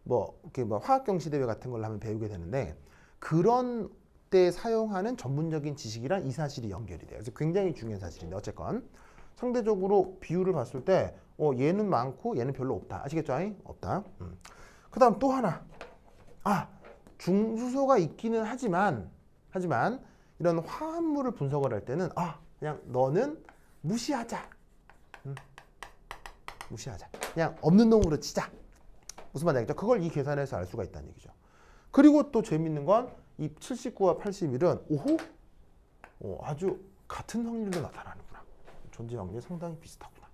뭐 이렇게 뭐 화학경시대회 같은 걸 하면 배우게 되는데 그런 때 사용하는 전문적인 지식이란 이 사실이 연결이 돼요. 그래서 굉장히 중요한 사실인데 어쨌건 상대적으로 비율을 봤을 때 얘는 많고 얘는 별로 없다. 아시겠죠? 없다. 그 다음 또 하나. 중수소가 있기는 하지만 이런 화합물을 분석을 할 때는 그냥 너는 무시하자. 무시하자. 그냥 없는 놈으로 치자. 무슨 말인지 알겠죠? 그걸 이 계산에서 알 수가 있다는 얘기죠. 그리고 또 재밌는 건 이 79와 81은 아주 같은 확률로 나타나는구나. 존재 확률이 상당히 비슷하구나.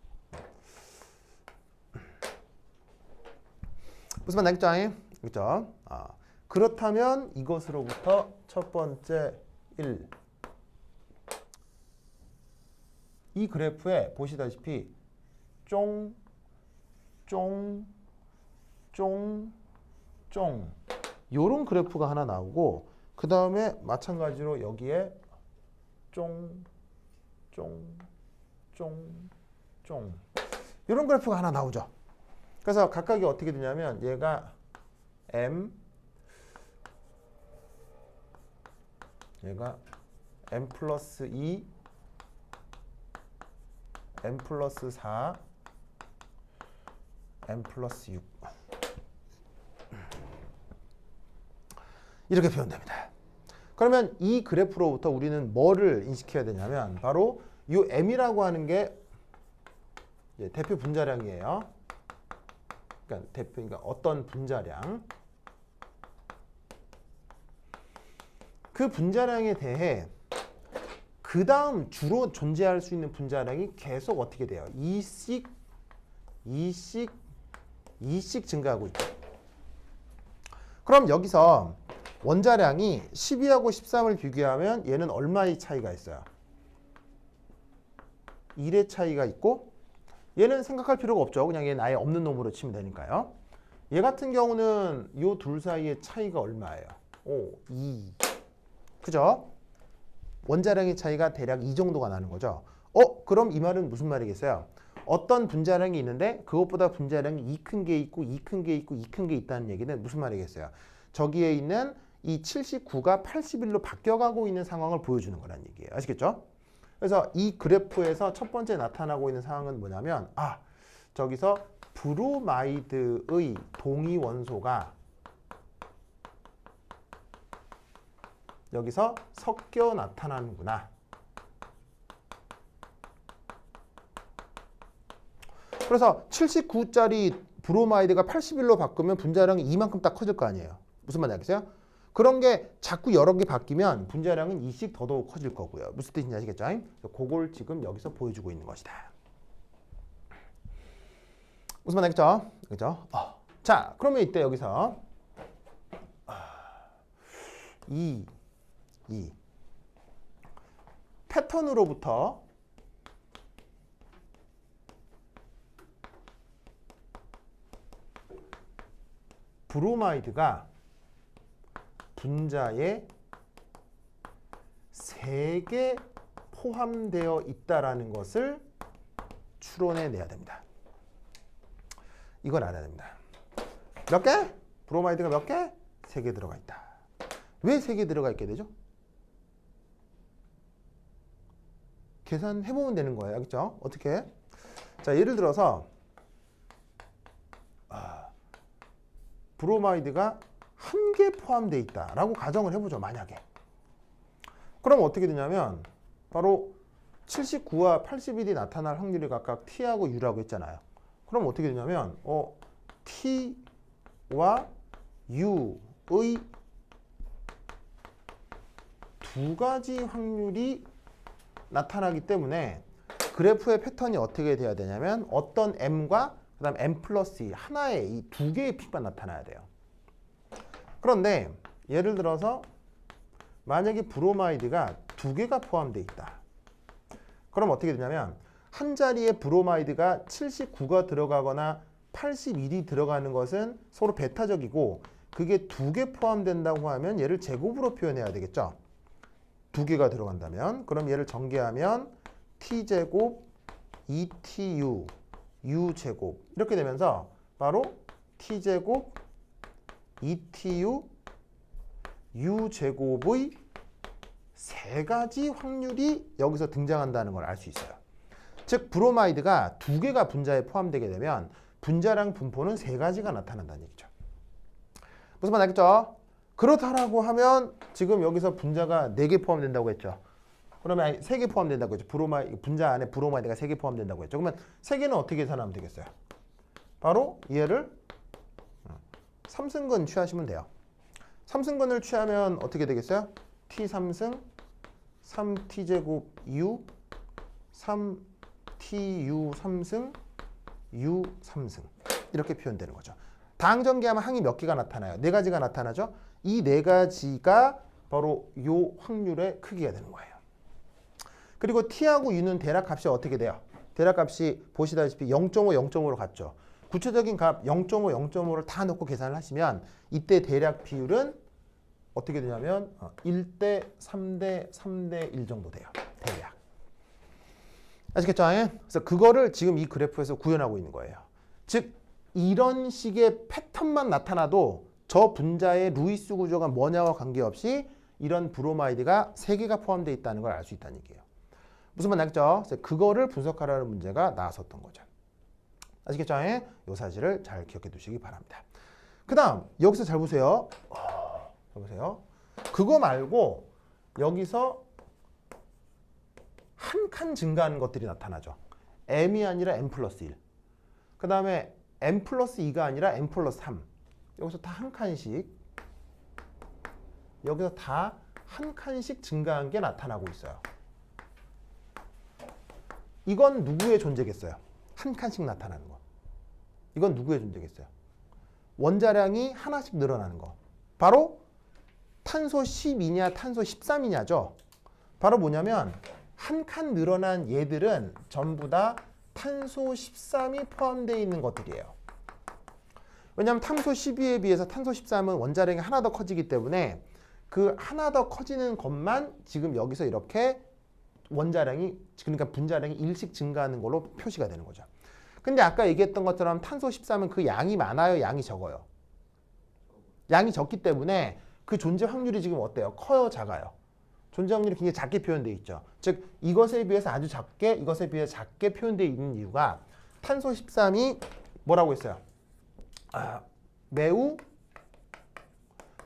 무슨 말인지 알겠죠? 그렇죠? 그렇다면 이것으로부터 첫 번째 1. 이 그래프에 보시다시피 쫑 요런 그래프가 하나 나오고 그 다음에 마찬가지로 여기에 이런 그래프가 하나 나오죠. 그래서 각각이 어떻게 되냐면 얘가 M 플러스 2 M 플러스 4 M 플러스 6 이렇게 표현됩니다. 그러면 이 그래프로부터 우리는 뭐를 인식해야 되냐면 바로 이 M이라고 하는 게 대표 분자량이에요. 그러니까 어떤 분자량. 그 분자량에 대해 그 다음 주로 존재할 수 있는 분자량이 계속 어떻게 돼요? 2씩 증가하고 있죠. 그럼 여기서 원자량이 12하고 13을 비교하면 얘는 얼마의 차이가 있어요? 1의 차이가 있고 얘는 생각할 필요가 없죠. 그냥 얘는 아예 없는 놈으로 치면 되니까요. 얘 같은 경우는 이 둘 사이의 차이가 얼마예요? 2. 그죠? 원자량의 차이가 대략 이 정도가 나는 거죠. 그럼 이 말은 무슨 말이겠어요? 어떤 분자량이 있는데 그것보다 분자량이 이 큰 게 있고 이 큰 게 있고 이 큰 게 있다는 얘기는 무슨 말이겠어요? 저기에 있는 이 79가 81로 바뀌어가고 있는 상황을 보여주는 거란 얘기예요. 아시겠죠? 그래서 이 그래프에서 첫 번째 나타나고 있는 상황은 뭐냐면 저기서 브로마이드의 동위 원소가 여기서 섞여 나타나는구나. 그래서 79짜리 브로마이드가 81로 바꾸면 분자량이 이만큼 딱 커질 거 아니에요. 무슨 말인지 알겠어요? 그런 게 자꾸 여러 개 바뀌면 분자량은 2씩 더더욱 커질 거고요. 무슨 뜻인지 아시겠죠? 그걸 지금 여기서 보여주고 있는 것이다. 무슨 말인지 알겠죠? 그죠? 자, 그러면 이때 여기서 2 패턴으로부터 브로마이드가 분자에 3개 포함되어 있다라는 것을 추론해내야 됩니다. 이걸 알아야 됩니다. 몇 개? 브로마이드가 몇 개? 3개 들어가 있다. 왜 3개 들어가 있게 되죠? 계산해보면 되는 거예요. 알겠죠? 어떻게? 자, 예를 들어서 브로마이드가 1개 포함되어 있다라고 가정을 해보죠. 만약에. 그럼 어떻게 되냐면 바로 79와 81이 나타날 확률이 각각 T하고 U라고 했잖아요. 그럼 어떻게 되냐면 T와 U의 두 가지 확률이 나타나기 때문에 그래프의 패턴이 어떻게 돼야 되냐면 어떤 M과 그 다음 M 플러스 2 하나의 이 두 개의 픽만 나타나야 돼요. 그런데 예를 들어서 만약에 브로마이드가 2개가 포함되어 있다. 그럼 어떻게 되냐면 한 자리에 브로마이드가 79가 들어가거나 81이 들어가는 것은 서로 배타적이고 그게 두 개 포함된다고 하면 얘를 제곱으로 표현해야 되겠죠. 두 개가 들어간다면 그럼 얘를 전개하면 t제곱 2tu u제곱 이렇게 되면서 바로 t제곱 2tu u제곱의 세 가지 확률이 여기서 등장한다는 걸 알 수 있어요. 즉 브로마이드가 두 개가 분자에 포함되게 되면 분자량 분포는 세 가지가 나타난다는 얘기죠. 무슨 말 알겠죠? 그렇다라고 하면 지금 여기서 분자가 4개 포함된다고 했죠. 그러면 3개 포함된다고 했죠. 분자 안에 브로마이드가 3개 포함된다고 했죠. 그러면 3개는 어떻게 계산하면 되겠어요? 바로 얘를 3승근 취하시면 돼요. 3승근을 취하면 어떻게 되겠어요? t3승 3t제곱 u 3tu 3승 u 3승 이렇게 표현되는 거죠. 다항전개하면 항이 몇 개가 나타나요? 4가지가 나타나죠. 이 4가지가 바로 요 확률의 크기가 되는 거예요. 그리고 t하고 u는 대략값이 어떻게 돼요? 대략값이 보시다시피 0.5, 0.5로 갔죠. 구체적인 값 0.5, 0.5를 다 넣고 계산을 하시면 이때 대략 비율은 어떻게 되냐면 1대 3대 3대 1 정도 돼요. 대략. 아시겠죠? 그래서 그거를 지금 이 그래프에서 구현하고 있는 거예요. 즉 이런 식의 패턴만 나타나도 저 분자의 루이스 구조가 뭐냐와 관계없이 이런 브로마이드가 3개가 포함되어 있다는 걸 알 수 있다는 얘기예요. 무슨 말 알겠죠? 그거를 분석하라는 문제가 나왔었던 거죠. 아시겠죠? 이 사실을 잘 기억해 두시기 바랍니다. 그 다음 여기서 잘 보세요. 잘 보세요. 그거 말고 여기서 한 칸 증가하는 것들이 나타나죠. m이 아니라 m 플러스 1. 그 다음에 m 플러스 2가 아니라 m 플러스 3. 여기서 다 한 칸씩 여기서 다 한 칸씩 증가한 게 나타나고 있어요. 이건 누구의 존재겠어요? 한 칸씩 나타나는 거. 이건 누구의 존재겠어요? 원자량이 하나씩 늘어나는 거. 바로 탄소 12냐 탄소 13이냐죠. 바로 뭐냐면 한 칸 늘어난 얘들은 전부 다 탄소 13이 포함되어 있는 것들이에요. 왜냐하면 탄소 12에 비해서 탄소 13은 원자량이 하나 더 커지기 때문에 그 하나 더 커지는 것만 지금 여기서 이렇게 원자량이 그러니까 분자량이 1씩 증가하는 걸로 표시가 되는 거죠. 근데 아까 얘기했던 것처럼 탄소 13은 그 양이 많아요, 양이 적어요? 양이 적기 때문에 그 존재 확률이 지금 어때요? 커요, 작아요? 존재 확률이 굉장히 작게 표현되어 있죠. 즉 이것에 비해서 아주 작게, 이것에 비해 작게 표현되어 있는 이유가 탄소 13이 뭐라고 했어요? 매우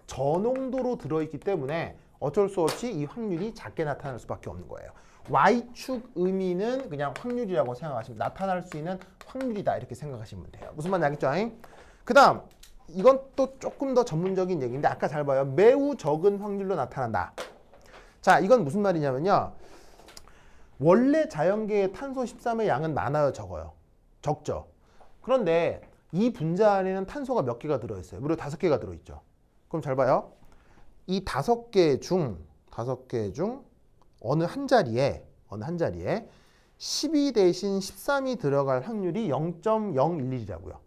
저농도로 들어있기 때문에 어쩔 수 없이 이 확률이 작게 나타날 수밖에 없는 거예요. Y축 의미는 그냥 확률이라고 생각하시면 나타날 수 있는 확률이다 이렇게 생각하시면 돼요. 무슨 말인지 알겠죠? 그 다음 이건 또 조금 더 전문적인 얘기인데 아까 잘 봐요. 매우 적은 확률로 나타난다. 자, 이건 무슨 말이냐면요. 원래 자연계의 탄소 13의 양은 많아요, 적어요? 적죠. 그런데 이 분자 안에는 탄소가 몇 개가 들어있어요? 무려 5개가 들어있죠. 그럼 잘 봐요. 이 5개 중 어느 한 자리에 12 대신 13이 들어갈 확률이 0.011이라고요.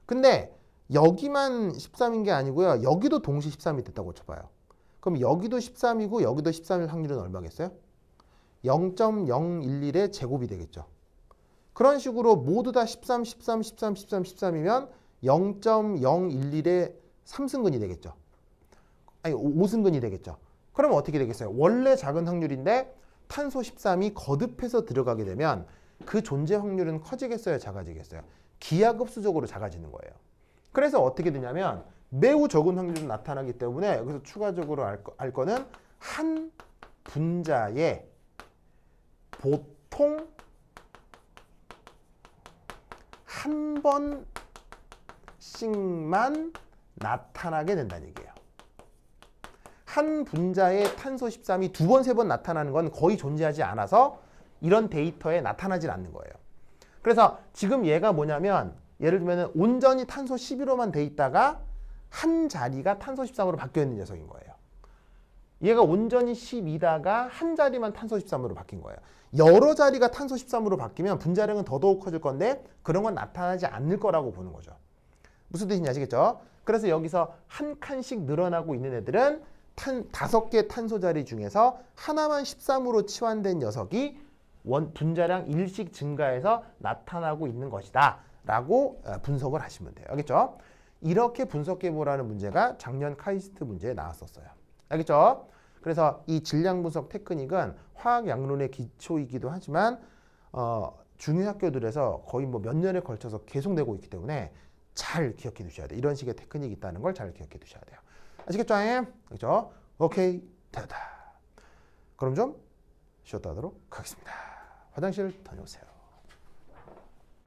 근데 여기만 13인 게 아니고요. 여기도 동시에 13이 됐다고 쳐봐요. 그럼 여기도 13이고 여기도 13일 확률은 얼마겠어요? 0.011의 제곱이 되겠죠. 그런 식으로 모두 다 13, 13, 13, 13, 13이면 0.011의 3승근이 되겠죠. 아니 5승근이 되겠죠. 그러면 어떻게 되겠어요? 원래 작은 확률인데 탄소 13이 거듭해서 들어가게 되면 그 존재 확률은 커지겠어요? 작아지겠어요? 기하급수적으로 작아지는 거예요. 그래서 어떻게 되냐면 매우 적은 확률로 나타나기 때문에 여기서 추가적으로 알 거는 한 분자에 보통 한 번씩만 나타나게 된다는 얘기예요. 한 분자의 탄소 13이 2번, 3번 나타나는 건 거의 존재하지 않아서 이런 데이터에 나타나질 않는 거예요. 그래서 지금 얘가 뭐냐면 예를 들면 온전히 탄소 11호만 돼 있다가 한 자리가 탄소 13으로 바뀌어 있는 녀석인 거예요. 얘가 온전히 12다가 한 자리만 탄소 13으로 바뀐 거예요. 여러 자리가 탄소 13으로 바뀌면 분자량은 더더욱 커질 건데 그런 건 나타나지 않을 거라고 보는 거죠. 무슨 뜻인지 아시겠죠? 그래서 여기서 한 칸씩 늘어나고 있는 애들은 5개 탄소 자리 중에서 하나만 13으로 치환된 녀석이 분자량 1씩 증가해서 나타나고 있는 것이다 라고 분석을 하시면 돼요. 알겠죠? 이렇게 분석해보라는 문제가 작년 카이스트 문제에 나왔었어요. 알겠죠? 그래서 이 질량 분석 테크닉은 화학 양론의 기초이기도 하지만 중요 학교들에서 거의 뭐 몇 년에 걸쳐서 계속 내고 있기 때문에 잘 기억해 두셔야 돼요. 이런 식의 테크닉이 있다는 걸 잘 기억해 두셔야 돼요. 아시겠죠? 그렇죠? 오케이, 됐다. 그럼 좀 쉬었다 하도록 하겠습니다. 화장실 다녀오세요.